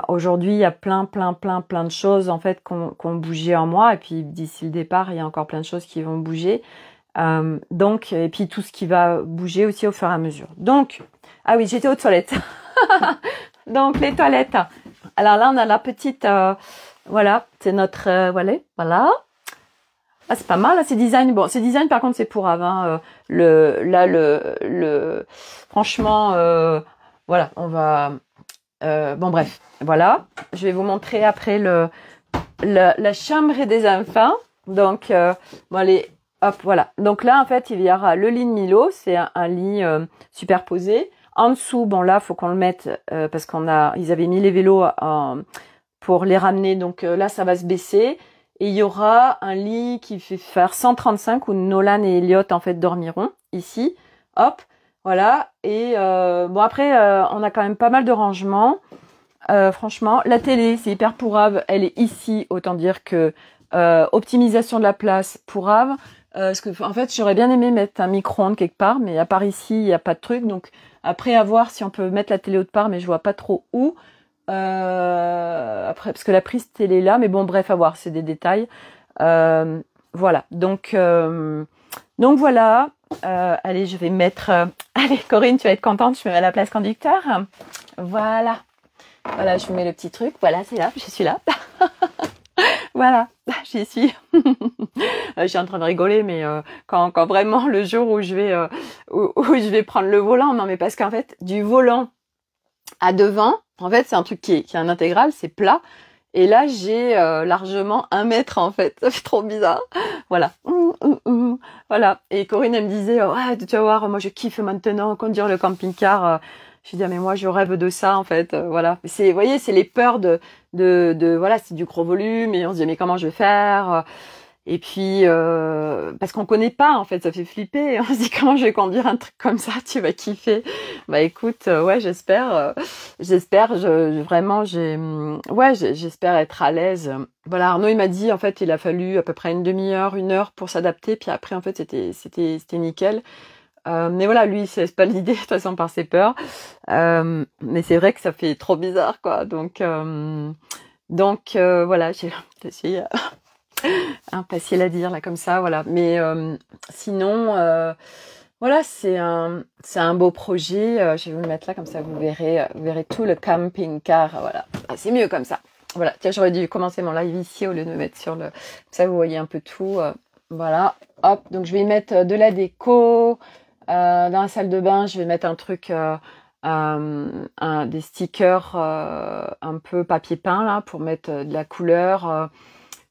aujourd'hui il y a plein de choses en fait qu'on bougé en moi, et puis d'ici le départ il y a encore plein de choses qui vont bouger, donc et puis tout ce qui va bouger aussi au fur et à mesure. Donc ah oui, j'étais aux toilettes. Donc les toilettes. Alors là on a la petite voilà, c'est notre voilà. Ah, c'est pas mal, là, ces designs. Bon, ces designs, par contre, c'est pour avant. Franchement, voilà, on va. Bon, bref, voilà. Je vais vous montrer après la chambre des enfants. Donc, bon, allez, hop, voilà. Donc là, en fait, il y aura le lit de Milo. C'est un lit superposé. En dessous, bon là, faut qu'on le mette parce ils avaient mis les vélos pour les ramener. Donc là, ça va se baisser. Et il y aura un lit qui fait faire 135 où Nolan et Elliot, en fait, dormiront ici. Hop, voilà. Et bon, après, on a quand même pas mal de rangements. Franchement, la télé, c'est hyper pourrave. Elle est ici, autant dire que optimisation de la place pourrave. Parce que en fait, j'aurais bien aimé mettre un micro-ondes quelque part, mais à part ici, il n'y a pas de truc. Donc après, à voir si on peut mettre la télé autre part, mais je vois pas trop où. Après, parce que la prise télé est là, mais bon, bref, à voir, c'est des détails. Voilà. Donc voilà. Allez, je vais mettre. Allez, Corinne, tu vas être contente. Je me mets à la place conducteur. Voilà. Voilà, je vous mets le petit truc. Voilà, c'est là. Je suis là. Voilà, j'y suis. Je suis en train de rigoler, mais quand vraiment le jour où je vais prendre le volant, non, mais parce qu'en fait, du volant à devant, en fait, c'est un truc qui est un intégral, c'est plat. Et là, j'ai largement 1 mètre, en fait. Ça fait trop bizarre. Voilà. Voilà. Et Corinne, elle me disait, ouais, tu vas voir, moi, je kiffe maintenant conduire le camping-car. Je dis, ah, mais moi, je rêve de ça, en fait. Voilà. Vous voyez, c'est les peurs voilà, c'est du gros volume. Et on se dit, mais comment je vais faire? Et puis, parce qu'on connaît pas, en fait, ça fait flipper. On se dit, comment je vais conduire un truc comme ça? Tu vas kiffer. Bah, écoute, ouais, j'espère, vraiment, j'espère être à l'aise. Voilà, Arnaud, il m'a dit, en fait, il a fallu à peu près une demi-heure, 1 heure pour s'adapter. Puis après, en fait, c'était nickel. Mais voilà, lui, il se laisse pas l'idée, de toute façon, par ses peurs. Mais c'est vrai que ça fait trop bizarre, quoi. Donc, voilà, j'ai facile à dire là comme ça, voilà. Mais sinon, voilà, c'est un beau projet. Je vais vous le mettre là comme ça, vous verrez tout le camping-car. Voilà, c'est mieux comme ça. Voilà, tiens, j'aurais dû commencer mon live ici au lieu de me mettre sur comme ça, vous voyez un peu tout. Voilà, hop. Donc je vais y mettre de la déco. Dans la salle de bain, je vais mettre un truc. Des stickers un peu papier peint là pour mettre de la couleur.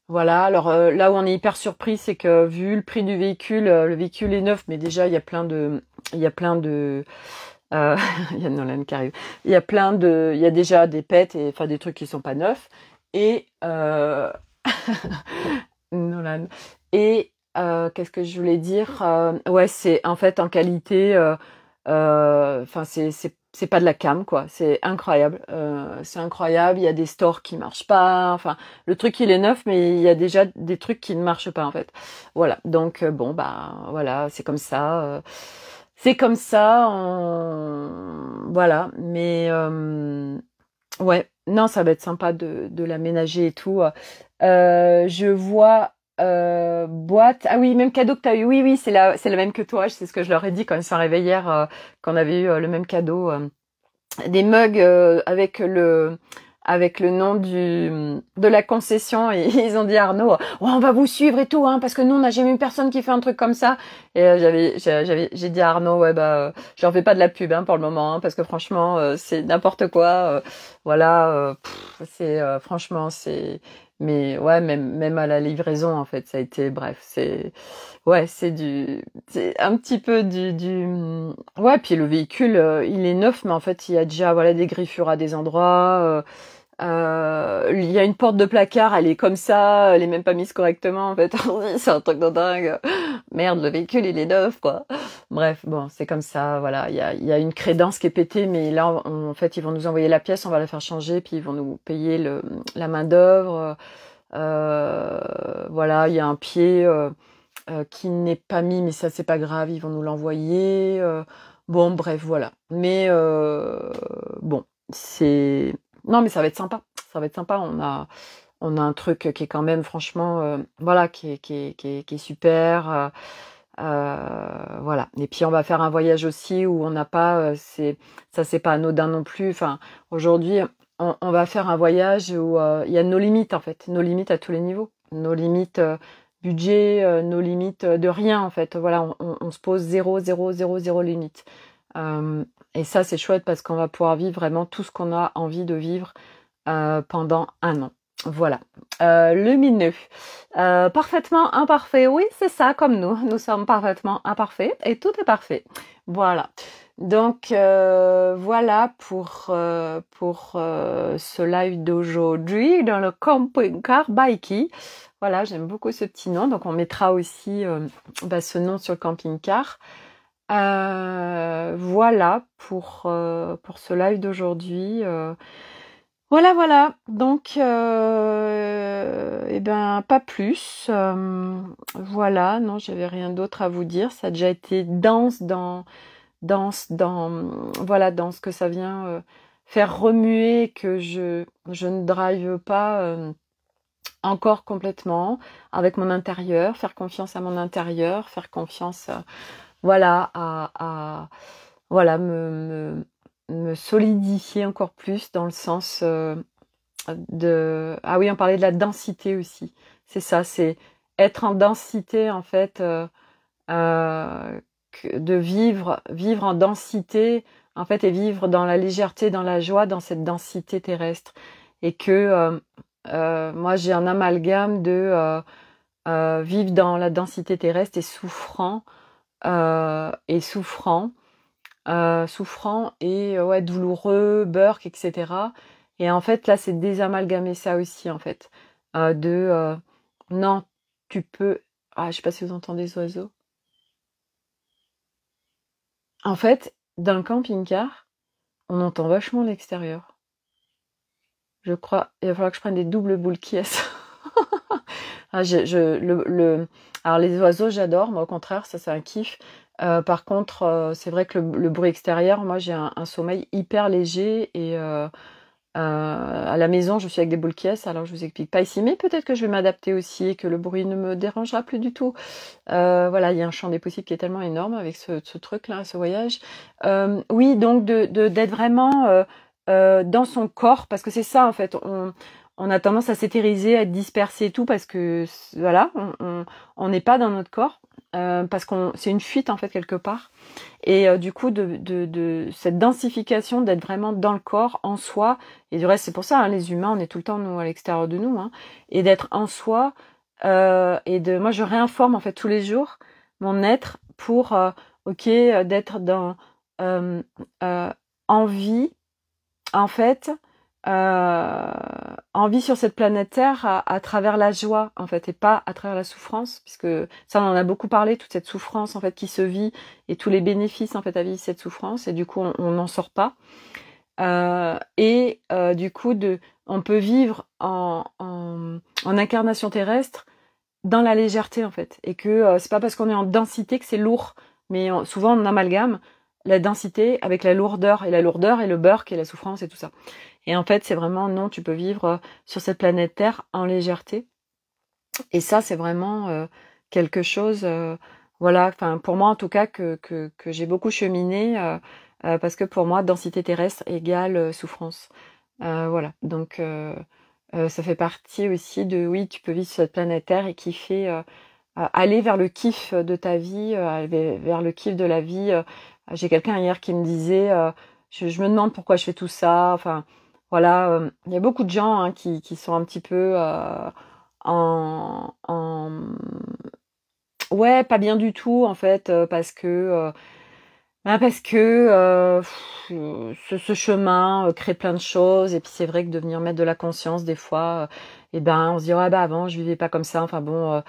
Voilà, alors là où on est hyper surpris, c'est que vu le prix du véhicule, le véhicule est neuf, mais déjà il y a plein de il y a Nolan qui arrive. Il y a déjà des pets et enfin des trucs qui sont pas neufs et Nolan et qu'est-ce que je voulais dire? Ouais, c'est en fait en qualité enfin c'est pas de la cam, quoi. C'est incroyable. C'est incroyable. Il y a des stores qui marchent pas. Enfin, le truc, il est neuf, mais il y a déjà des trucs qui ne marchent pas, en fait. Voilà. Donc, bon, bah, voilà, c'est comme ça. C'est comme ça. Voilà. Mais, ouais. Non, ça va être sympa de l'aménager et tout. Je vois boîte. Ah oui, même cadeau que t'as eu. Oui, oui, c'est le même que toi. C'est ce que je leur ai dit quand ils sont réveillés hier, qu'on avait eu le même cadeau. Des mugs avec le nom de la concession et ils ont dit à Arnaud, oh, on va vous suivre et tout, hein, parce que nous on n'a jamais eu personne qui fait un truc comme ça. Et j'ai dit à Arnaud, ouais bah, je leur fais pas de la pub pour le moment, parce que franchement c'est n'importe quoi. Voilà, franchement c'est. Mais ouais, même à la livraison, en fait, ça a été, bref, c'est un petit peu ouais, puis le véhicule, il est neuf, mais en fait, il y a déjà, voilà, des griffures à des endroits, il y a une porte de placard, elle est comme ça, elle est même pas mise correctement, en fait, c'est un truc de dingue. Merde, le véhicule, il est neuf, quoi. Bref, bon, c'est comme ça, voilà, il y a une crédence qui est pétée, mais là, en fait, ils vont nous envoyer la pièce, on va la faire changer, puis ils vont nous payer la main d'œuvre. Voilà, il y a un pied qui n'est pas mis, mais ça, c'est pas grave, ils vont nous l'envoyer. Bon, bref, voilà. Mais bon, non, mais ça va être sympa. Ça va être sympa. On a un truc qui est quand même, franchement, voilà, qui est super. Voilà. Et puis on va faire un voyage aussi où on n'a pas, c'est pas anodin non plus. Enfin, aujourd'hui, on va faire un voyage où il y a nos limites en fait, nos limites à tous les niveaux, nos limites budget, nos limites de rien en fait. Voilà, on se pose zéro limite. Et ça c'est chouette parce qu'on va pouvoir vivre vraiment tout ce qu'on a envie de vivre pendant 1 an. Voilà. Lumineux. Parfaitement imparfait. Oui, c'est ça, comme nous. Nous sommes parfaitement imparfaits et tout est parfait. Voilà. Donc, voilà pour ce live d'aujourd'hui dans le camping-car Bikey. Voilà, j'aime beaucoup ce petit nom. Donc, on mettra aussi ce nom sur le camping-car. Voilà pour ce live d'aujourd'hui. Voilà. Donc, pas plus. Voilà, non, j'avais rien d'autre à vous dire. Ça a déjà été dense dans ce que ça vient faire remuer, que je ne drive pas encore complètement avec mon intérieur, faire confiance à mon intérieur, faire confiance à voilà me solidifier encore plus dans le sens ah oui, on parlait de la densité aussi. C'est ça, c'est être en densité en fait, de vivre en densité en fait, et vivre dans la légèreté, dans la joie, dans cette densité terrestre. Et que moi j'ai un amalgame de vivre dans la densité terrestre et souffrant ouais, douloureux, burk, etc. Et en fait là c'est désamalgamer ça aussi en fait, non, tu peux, je sais pas si vous entendez les oiseaux. En fait, dans le camping-car, on entend vachement l'extérieur. Je crois, il va falloir que je prenne des doubles boules qui est. Alors les oiseaux, j'adore, moi au contraire, ça c'est un kiff. Par contre, c'est vrai que le bruit extérieur, moi j'ai un sommeil hyper léger et à la maison, je suis avec des boules qui est, alors je vous explique pas ici, mais peut-être que je vais m'adapter aussi et que le bruit ne me dérangera plus du tout. Voilà, il y a un champ des possibles qui est tellement énorme avec ce truc-là, ce voyage. Oui, donc d'être vraiment dans son corps, parce que c'est ça en fait. On a tendance à s'éthériser, à être dispersé et tout, parce que voilà, on n'est pas dans notre corps, parce qu'on c'est une fuite en fait quelque part. Et du coup, de cette densification, d'être vraiment dans le corps, en soi, et du reste, c'est pour ça, hein, les humains, on est tout le temps nous à l'extérieur de nous, hein, et d'être en soi, moi, je réinforme en fait tous les jours mon être pour, d'être dans envie, en fait, envie sur cette planète Terre à travers la joie en fait et pas à travers la souffrance, puisque ça on en a beaucoup parlé, toute cette souffrance en fait qui se vit et tous les bénéfices en fait à vivre cette souffrance, et du coup on n'en sort pas, du coup on peut vivre en incarnation terrestre dans la légèreté en fait, et que c'est pas parce qu'on est en densité que c'est lourd, mais souvent on amalgame la densité avec la lourdeur, et le burk et la souffrance et tout ça. Et en fait, c'est vraiment non, tu peux vivre sur cette planète Terre en légèreté. Et ça, c'est vraiment quelque chose, voilà, enfin pour moi en tout cas que j'ai beaucoup cheminé, parce que pour moi, densité terrestre égale souffrance. Voilà, donc ça fait partie aussi de oui, tu peux vivre sur cette planète Terre et kiffer, aller vers le kiff de ta vie, vers le kiff de la vie. J'ai quelqu'un hier qui me disait, je me demande pourquoi je fais tout ça. Enfin, voilà, il y a beaucoup de gens hein, qui sont un petit peu ouais, pas bien du tout en fait, parce que ce chemin crée plein de choses, et puis c'est vrai que de venir mettre de la conscience des fois, on se dit ouais avant je vivais pas comme ça. Enfin bon,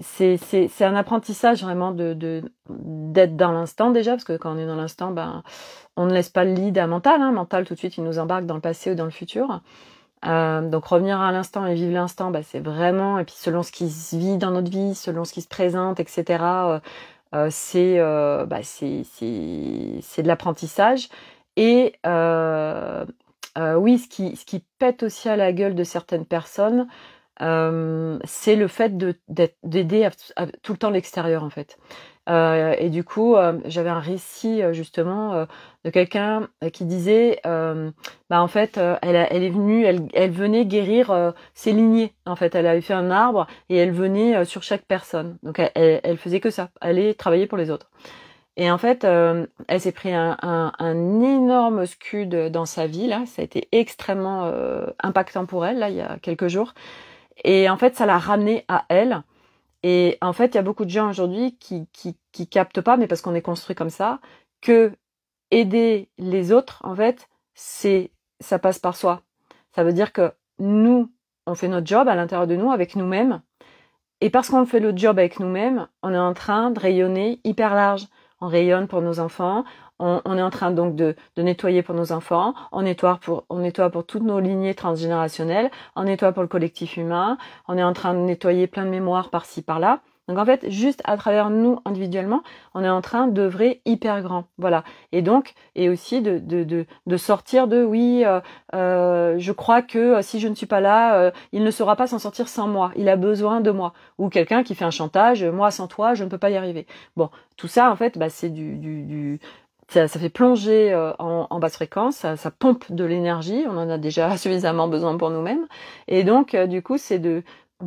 c'est un apprentissage vraiment d'être dans l'instant déjà, parce que quand on est dans l'instant, on ne laisse pas le lead à mental, hein. Mental tout de suite il nous embarque dans le passé ou dans le futur. Donc revenir à l'instant et vivre l'instant, c'est vraiment, et puis selon ce qui se vit dans notre vie, selon ce qui se présente, etc. C'est de l'apprentissage. Et oui, ce qui pète aussi à la gueule de certaines personnes, c'est le fait d'aider à tout le temps l'extérieur en fait. Et du coup, j'avais un récit justement de quelqu'un qui disait, en fait, elle est venue, elle venait guérir ses lignées. En fait, elle avait fait un arbre et elle venait sur chaque personne. Donc elle faisait que ça, aller travailler pour les autres. Et en fait, elle s'est pris un énorme scud dans sa vie, là. Ça a été extrêmement impactant pour elle, là, il y a quelques jours. Et en fait, ça l'a ramenée à elle. Et en fait, il y a beaucoup de gens aujourd'hui qui captent pas, mais parce qu'on est construit comme ça, que aider les autres, en fait, ça passe par soi. Ça veut dire que nous, on fait notre job à l'intérieur de nous, avec nous-mêmes. Et parce qu'on fait le job avec nous-mêmes, on est en train de rayonner hyper large. On rayonne pour nos enfants, on est en train donc de nettoyer pour nos enfants, on nettoie pour toutes nos lignées transgénérationnelles, on nettoie pour le collectif humain, on est en train de nettoyer plein de mémoires par-ci, par-là. Donc en fait, juste à travers nous individuellement, on est en train d'œuvrer hyper grand, voilà. Et donc, et aussi de sortir de oui, je crois que si je ne suis pas là, il ne saura pas s'en sortir sans moi. Il a besoin de moi. Ou quelqu'un qui fait un chantage, moi sans toi, je ne peux pas y arriver. Bon, tout ça en fait, bah, c'est ça fait plonger en basse fréquence, ça pompe de l'énergie. On en a déjà suffisamment besoin pour nous-mêmes. Et donc, du coup, c'est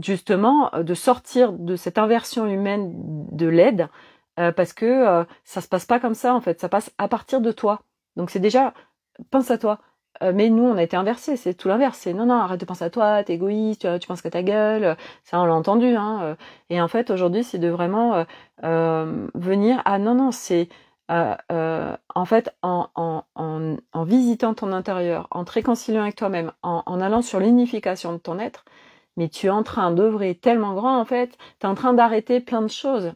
justement de sortir de cette inversion humaine de l'aide parce que ça se passe pas comme ça en fait, ça passe à partir de toi. Donc c'est déjà, pense à toi. Mais nous on a été inversés, c'est tout l'inverse, c'est non arrête de penser à toi, t'es égoïste, tu penses qu'à ta gueule, ça on l'a entendu hein. Et en fait aujourd'hui c'est de vraiment venir à non c'est en fait en visitant ton intérieur, en te réconciliant avec toi-même, en allant sur l'unification de ton être. Mais tu es en train d'œuvrer tellement grand, en fait, tu es en train d'arrêter plein de choses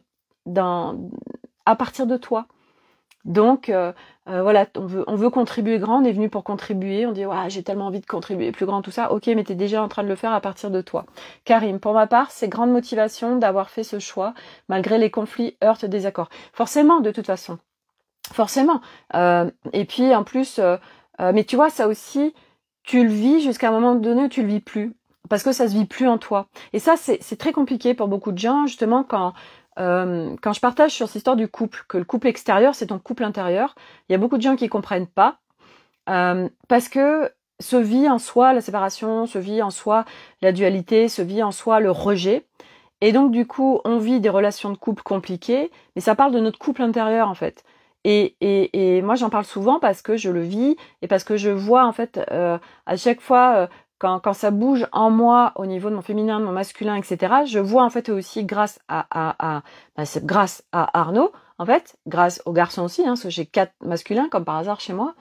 à partir de toi. Donc, voilà, on veut contribuer grand, on est venu pour contribuer, on dit ouais, j'ai tellement envie de contribuer plus grand, tout ça. Ok, mais tu es déjà en train de le faire à partir de toi. Karim, pour ma part, c'est grande motivation d'avoir fait ce choix, malgré les conflits, heurts, désaccords. Forcément, de toute façon. Forcément. Et puis, en plus, mais tu vois, ça aussi, tu le vis jusqu'à un moment donné où tu le vis plus. Parce que ça se vit plus en toi. Et ça, c'est très compliqué pour beaucoup de gens, justement, quand je partage sur cette histoire du couple, que le couple extérieur, c'est ton couple intérieur, il y a beaucoup de gens qui comprennent pas, parce que se vit en soi la séparation, se vit en soi la dualité, se vit en soi le rejet. Et donc, du coup, on vit des relations de couple compliquées, mais ça parle de notre couple intérieur, en fait. Et moi, j'en parle souvent parce que je le vis et parce que je vois, en fait, à chaque fois... Quand ça bouge en moi au niveau de mon féminin, de mon masculin, etc., je vois en fait aussi grâce c'est grâce à Arnaud, en fait, grâce aux garçons aussi, hein, parce que j'ai 4 masculins comme par hasard chez moi,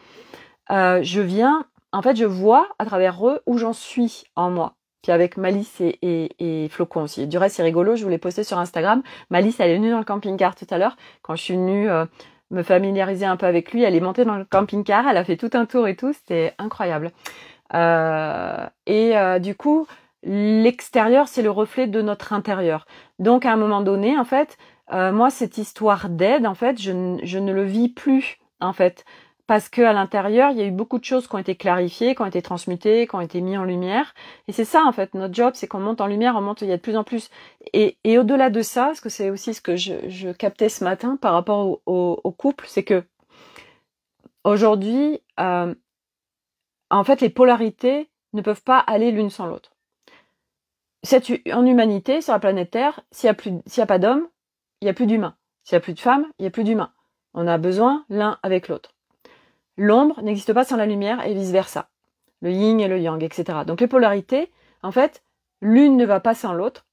je vois à travers eux où j'en suis en moi. Puis avec Malice et Flocon aussi. Du reste, c'est rigolo, je vous l'ai posté sur Instagram. Malice, elle est venue dans le camping-car tout à l'heure, quand je suis venue me familiariser un peu avec lui, elle est montée dans le camping-car, elle a fait tout un tour et tout, c'était incroyable. Du coup, l'extérieur, c'est le reflet de notre intérieur. Donc, à un moment donné, en fait, moi, cette histoire d'aide, en fait, je ne le vis plus, en fait, parce que à l'intérieur, il y a eu beaucoup de choses qui ont été clarifiées, qui ont été transmutées, qui ont été mises en lumière. Et c'est ça, en fait, notre job, c'est qu'on monte en lumière, il y a de plus en plus. Et au-delà de ça, parce que c'est aussi ce que je captais ce matin par rapport au couple, c'est que aujourd'hui, en fait, les polarités ne peuvent pas aller l'une sans l'autre. En humanité, sur la planète Terre, s'il y a pas d'hommes, il y a plus d'humains. S'il y a plus de femmes, il y a plus d'humains. On a besoin l'un avec l'autre. L'ombre n'existe pas sans la lumière et vice versa. Le yin et le yang, etc. Donc les polarités, en fait, l'une ne va pas sans l'autre.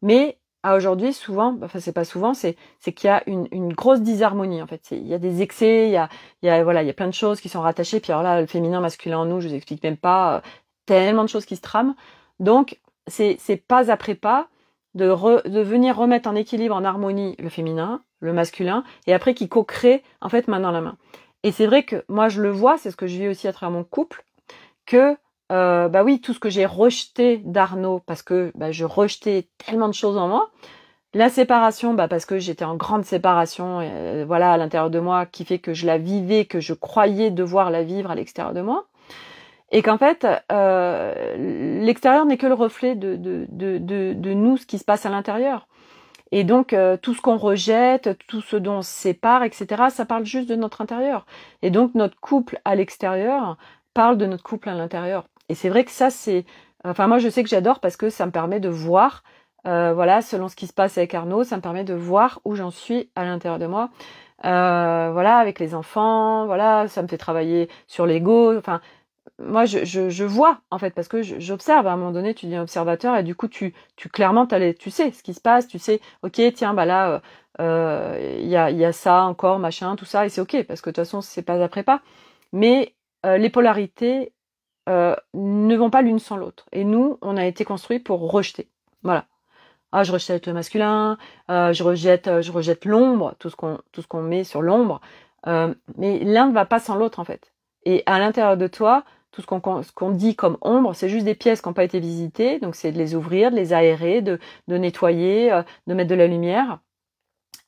Mais à aujourd'hui, souvent, enfin c'est pas souvent, c'est qu'il y a une grosse disharmonie en fait. Il y a des excès, il y a plein de choses qui sont rattachées. Puis alors là, le féminin, masculin en nous, je vous explique même pas. Tellement de choses qui se trament. Donc c'est pas après pas de venir remettre en équilibre, en harmonie le féminin, le masculin, et après qui co-crée en fait main dans la main. Et c'est vrai que moi je le vois, c'est ce que je vis aussi à travers mon couple, que oui, tout ce que j'ai rejeté d'Arnaud, parce que je rejetais tellement de choses en moi. La séparation, parce que j'étais en grande séparation, à l'intérieur de moi, qui fait que je la vivais, que je croyais devoir la vivre à l'extérieur de moi. Et qu'en fait, l'extérieur n'est que le reflet de nous, ce qui se passe à l'intérieur. Et donc, tout ce qu'on rejette, tout ce dont on se sépare, etc., ça parle juste de notre intérieur. Et donc, notre couple à l'extérieur parle de notre couple à l'intérieur. Et c'est vrai que ça, moi, je sais que j'adore parce que ça me permet de voir, selon ce qui se passe avec Arnaud, ça me permet de voir où j'en suis à l'intérieur de moi. voilà, avec les enfants, voilà, ça me fait travailler sur l'ego. Enfin, moi, je vois, en fait, parce que j'observe. À un moment donné, tu dis observateur, et du coup, tu clairement, tu sais ce qui se passe, tu sais, ok, tiens, bah là, il y a ça encore, machin, tout ça, et c'est ok, parce que de toute façon, c'est pas après pas. Mais les polarités ne vont pas l'une sans l'autre. Et nous, on a été construits pour rejeter. Voilà. Ah, je rejette le masculin, je rejette l'ombre, tout ce qu'on met sur l'ombre. Mais l'un ne va pas sans l'autre, en fait. Et à l'intérieur de toi, tout ce qu'on dit comme ombre, c'est juste des pièces qui n'ont pas été visitées. Donc, c'est de les ouvrir, de les aérer, de nettoyer, de mettre de la lumière.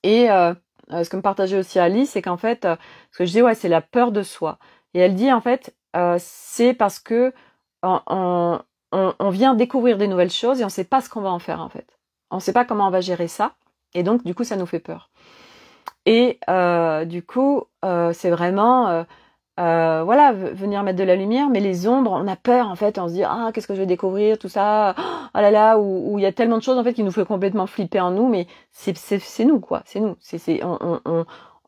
Et ce que me partageait aussi Alice, c'est qu'en fait, ce que je dis, ouais, c'est la peur de soi. Et elle dit, en fait, c'est parce que on vient découvrir des nouvelles choses et on ne sait pas ce qu'on va en faire, en fait. On ne sait pas comment on va gérer ça. Et donc, du coup, ça nous fait peur. Et du coup, c'est vraiment... voilà, venir mettre de la lumière, mais les ombres, on a peur en fait, on se dit ah qu'est-ce que je vais découvrir, tout ça, ah là là, où il y a tellement de choses en fait qui nous fait complètement flipper en nous, mais c'est nous quoi, c'est nous,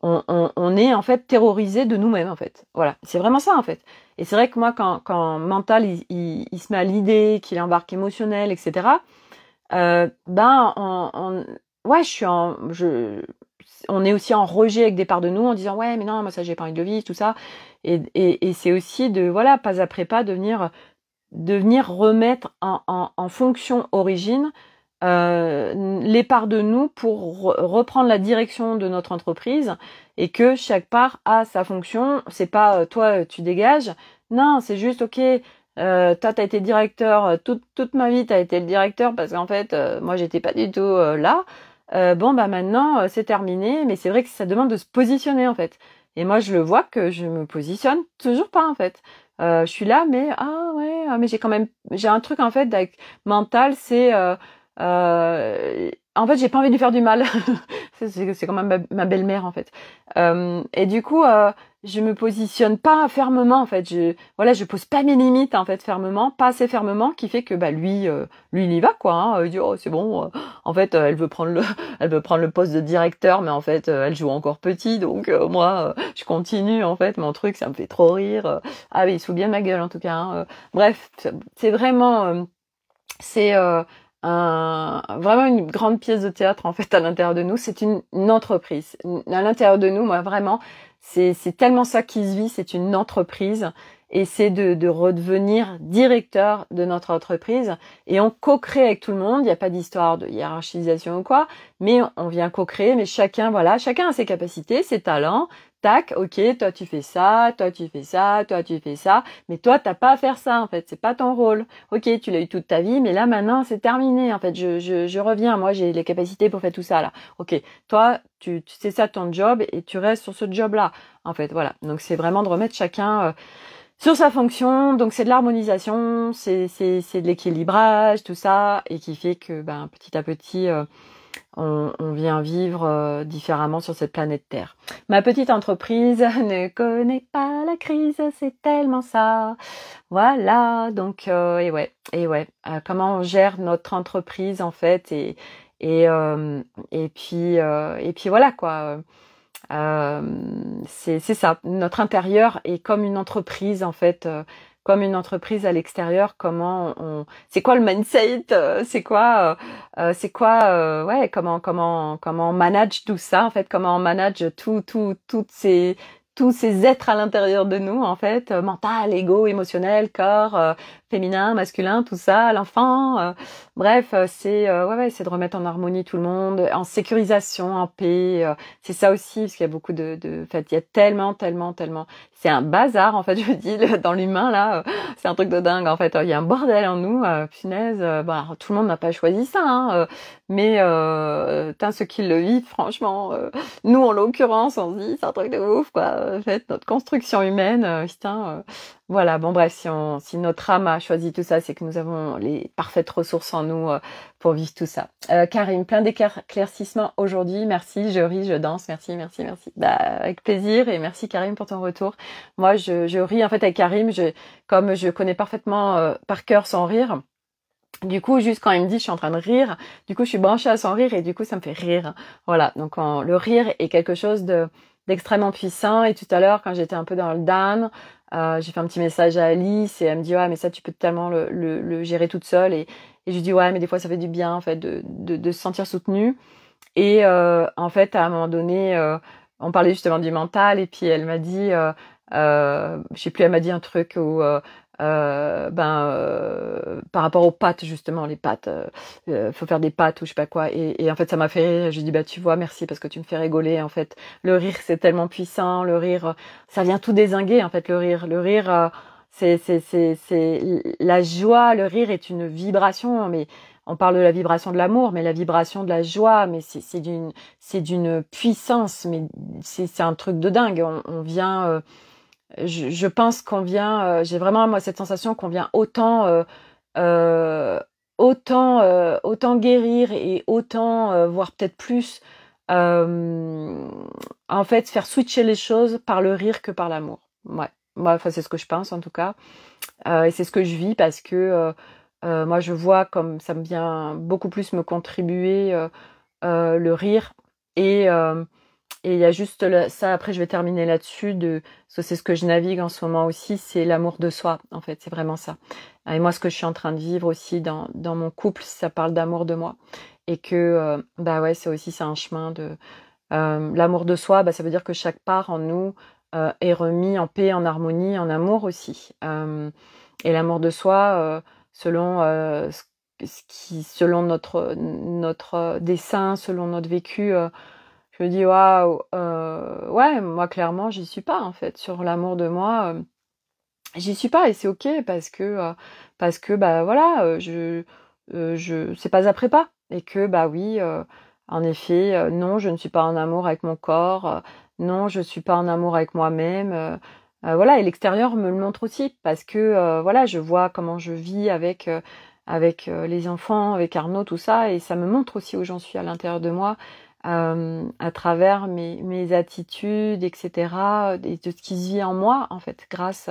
on est en fait terrorisé de nous-mêmes en fait, voilà, c'est vraiment ça en fait. Et c'est vrai que moi quand mental il se met à l'idée, qu'il embarque émotionnel, etc. Ouais, on est aussi en rejet avec des parts de nous en disant ouais mais non moi ça j'ai pas envie de le vivre tout ça et c'est aussi de voilà pas après pas de venir remettre en fonction origine les parts de nous pour reprendre la direction de notre entreprise et que chaque part a sa fonction. C'est pas toi tu dégages, non c'est juste ok. Toi, t'as été directeur toute ma vie, t'as été le directeur parce qu'en fait, moi, j'étais pas du tout là. Bon, bah maintenant, c'est terminé, mais c'est vrai que ça demande de se positionner en fait. Et moi, je le vois que je me positionne toujours pas en fait. Je suis là, mais ah ouais, mais j'ai un truc en fait avec mental, c'est en fait, j'ai pas envie de lui faire du mal. C'est quand même ma belle-mère en fait. Et du coup, je me positionne pas fermement en fait. Je pose pas mes limites en fait fermement, pas assez fermement, qui fait que bah lui il y va quoi. Hein, il dit oh c'est bon. En fait, elle veut prendre le poste de directeur, mais en fait elle joue encore petit, donc moi je continue en fait mon truc, ça me fait trop rire. Ah oui, il se fout bien de ma gueule en tout cas. Hein. Bref, c'est vraiment c'est vraiment une grande pièce de théâtre en fait à l'intérieur de nous. C'est une entreprise. À l'intérieur de nous, moi vraiment, c'est tellement ça qui se vit. C'est une entreprise et c'est de redevenir directeur de notre entreprise et on co-crée avec tout le monde. Il n'y a pas d'histoire de hiérarchisation ou quoi, mais on vient co-créer. Mais chacun a ses capacités, ses talents. Tac, ok, toi tu fais ça, toi tu fais ça, toi tu fais ça, mais toi t'as pas à faire ça en fait, c'est pas ton rôle. Ok, tu l'as eu toute ta vie, mais là maintenant c'est terminé en fait, je reviens, moi j'ai les capacités pour faire tout ça là. Ok, toi tu c'est ça ton job et tu restes sur ce job là en fait, voilà. Donc c'est vraiment de remettre chacun sur sa fonction, donc c'est de l'harmonisation, c'est de l'équilibrage, tout ça, et qui fait que ben petit à petit on vient vivre différemment sur cette planète Terre. Ma petite entreprise ne connaît pas la crise, c'est tellement ça. Voilà, donc et ouais, comment on gère notre entreprise en fait et puis voilà quoi. C'est ça. Notre intérieur est comme une entreprise en fait. Comme une entreprise à l'extérieur, c'est quoi le mindset, ouais, comment on manage tout ça en fait, comment on manage tous ces êtres à l'intérieur de nous en fait, mental, ego, émotionnel, corps, féminin, masculin, tout ça, l'enfant, bref, c'est de remettre en harmonie tout le monde, en sécurisation, en paix, c'est ça aussi parce qu'il y a beaucoup en fait, il y a tellement, c'est un bazar en fait, je me dis dans l'humain là, c'est un truc de dingue en fait, il y a un bordel en nous, punaise, tout le monde n'a pas choisi ça, hein, mais ceux qui le vivent, franchement, nous en l'occurrence, on se dit c'est un truc de ouf quoi, en fait, notre construction humaine, voilà, bon bref, si notre âme a choisi tout ça, c'est que nous avons les parfaites ressources en nous pour vivre tout ça. Karim, plein d'éclaircissements aujourd'hui, merci, je ris, je danse, merci. Bah, avec plaisir et merci Karim pour ton retour. Moi, je ris en fait avec Karim, comme je connais parfaitement par cœur son rire. Du coup, juste quand il me dit je suis en train de rire, du coup je suis branchée à son rire et du coup ça me fait rire. Voilà, donc le rire est quelque chose d'extrêmement puissant. Et tout à l'heure, quand j'étais un peu dans le down, j'ai fait un petit message à Alice et elle me dit ouais mais ça tu peux tellement le gérer toute seule et je lui dis ouais mais des fois ça fait du bien en fait de se sentir soutenue. Et en fait, à un moment donné, on parlait justement du mental, et puis elle m'a dit, je sais plus, elle m'a dit un truc où, par rapport aux pâtes justement, les pâtes, faut faire des pâtes ou je sais pas quoi. Et en fait, ça m'a fait rire. Je lui dis bah tu vois, merci parce que tu me fais rigoler. En fait, le rire c'est tellement puissant. Le rire, ça vient tout dézinguer. En fait, le rire, c'est la joie. Le rire est une vibration, mais on parle de la vibration de l'amour, mais la vibration de la joie, mais c'est d'une puissance, mais c'est un truc de dingue. On vient, je pense qu'on vient, j'ai vraiment moi cette sensation qu'on vient euh, autant guérir et autant, voire peut-être plus, en fait, faire switcher les choses par le rire que par l'amour. Ouais, moi, enfin c'est ce que je pense en tout cas. Et c'est ce que je vis parce que moi je vois comme ça me vient beaucoup plus me contribuer le rire et et il y a juste ça. Après je vais terminer là-dessus parce que c'est ce que je navigue en ce moment aussi, c'est l'amour de soi en fait, c'est vraiment ça. Et moi ce que je suis en train de vivre aussi dans mon couple, ça parle d'amour de moi et que bah ouais c'est un chemin de l'amour de soi. Bah ça veut dire que chaque part en nous est remis en paix, en harmonie, en amour aussi. Et l'amour de soi, selon selon notre dessin, selon notre vécu, je me dis waouh, ouais, moi clairement j'y suis pas en fait sur l'amour de moi, j'y suis pas et c'est ok parce que bah voilà, je c'est pas après pas et que bah oui, en effet, non, je ne suis pas en amour avec mon corps, non, je suis pas en amour avec moi-même. Voilà, et l'extérieur me le montre aussi parce que voilà, je vois comment je vis avec les enfants, avec Arnaud, tout ça, et ça me montre aussi où j'en suis à l'intérieur de moi, à travers mes attitudes, etc., et de ce qui se vit en moi, en fait, grâce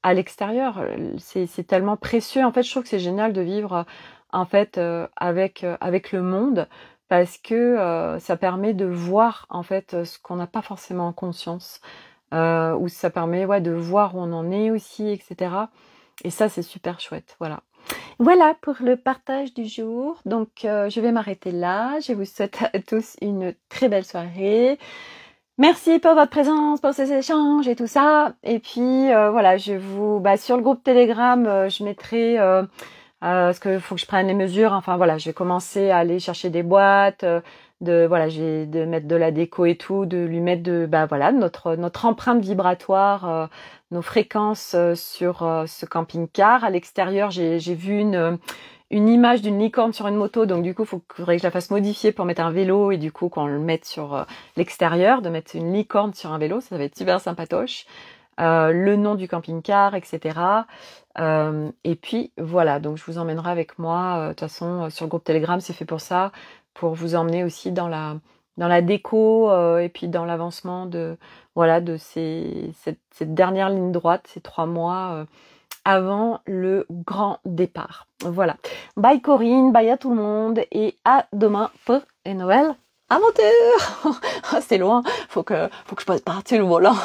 à l'extérieur. C'est tellement précieux. En fait, je trouve que c'est génial de vivre en fait avec le monde parce que ça permet de voir en fait ce qu'on n'a pas forcément en conscience. Où ça permet ouais, de voir où on en est aussi, etc. Et ça, c'est super chouette. Voilà. Voilà pour le partage du jour. Donc, je vais m'arrêter là. Je vous souhaite à tous une très belle soirée. Merci pour votre présence, pour ces échanges et tout ça. Et puis, voilà, sur le groupe Telegram, je mettrai... parce que faut que je prenne les mesures. Enfin voilà, je vais commencer à aller chercher des boîtes, j'ai de mettre de la déco et tout, de lui mettre notre empreinte vibratoire, nos fréquences sur ce camping-car. À l'extérieur, j'ai vu une image d'une licorne sur une moto, donc du coup, faudrait que je la fasse modifier pour mettre un vélo et du coup qu'on le mette sur l'extérieur, de mettre une licorne sur un vélo, ça va être super sympatoche. Le nom du camping-car, etc. Et puis voilà, donc je vous emmènerai avec moi. De toute façon, sur le groupe Telegram, c'est fait pour ça, pour vous emmener aussi dans la déco et puis dans l'avancement de cette dernière ligne droite, ces 3 mois avant le grand départ. Voilà. Bye Corinne, bye à tout le monde et à demain pour une nouvelle aventure. C'est loin, faut que je passe par-dessus le volant.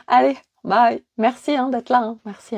Allez, bye. Merci d'être là. Merci.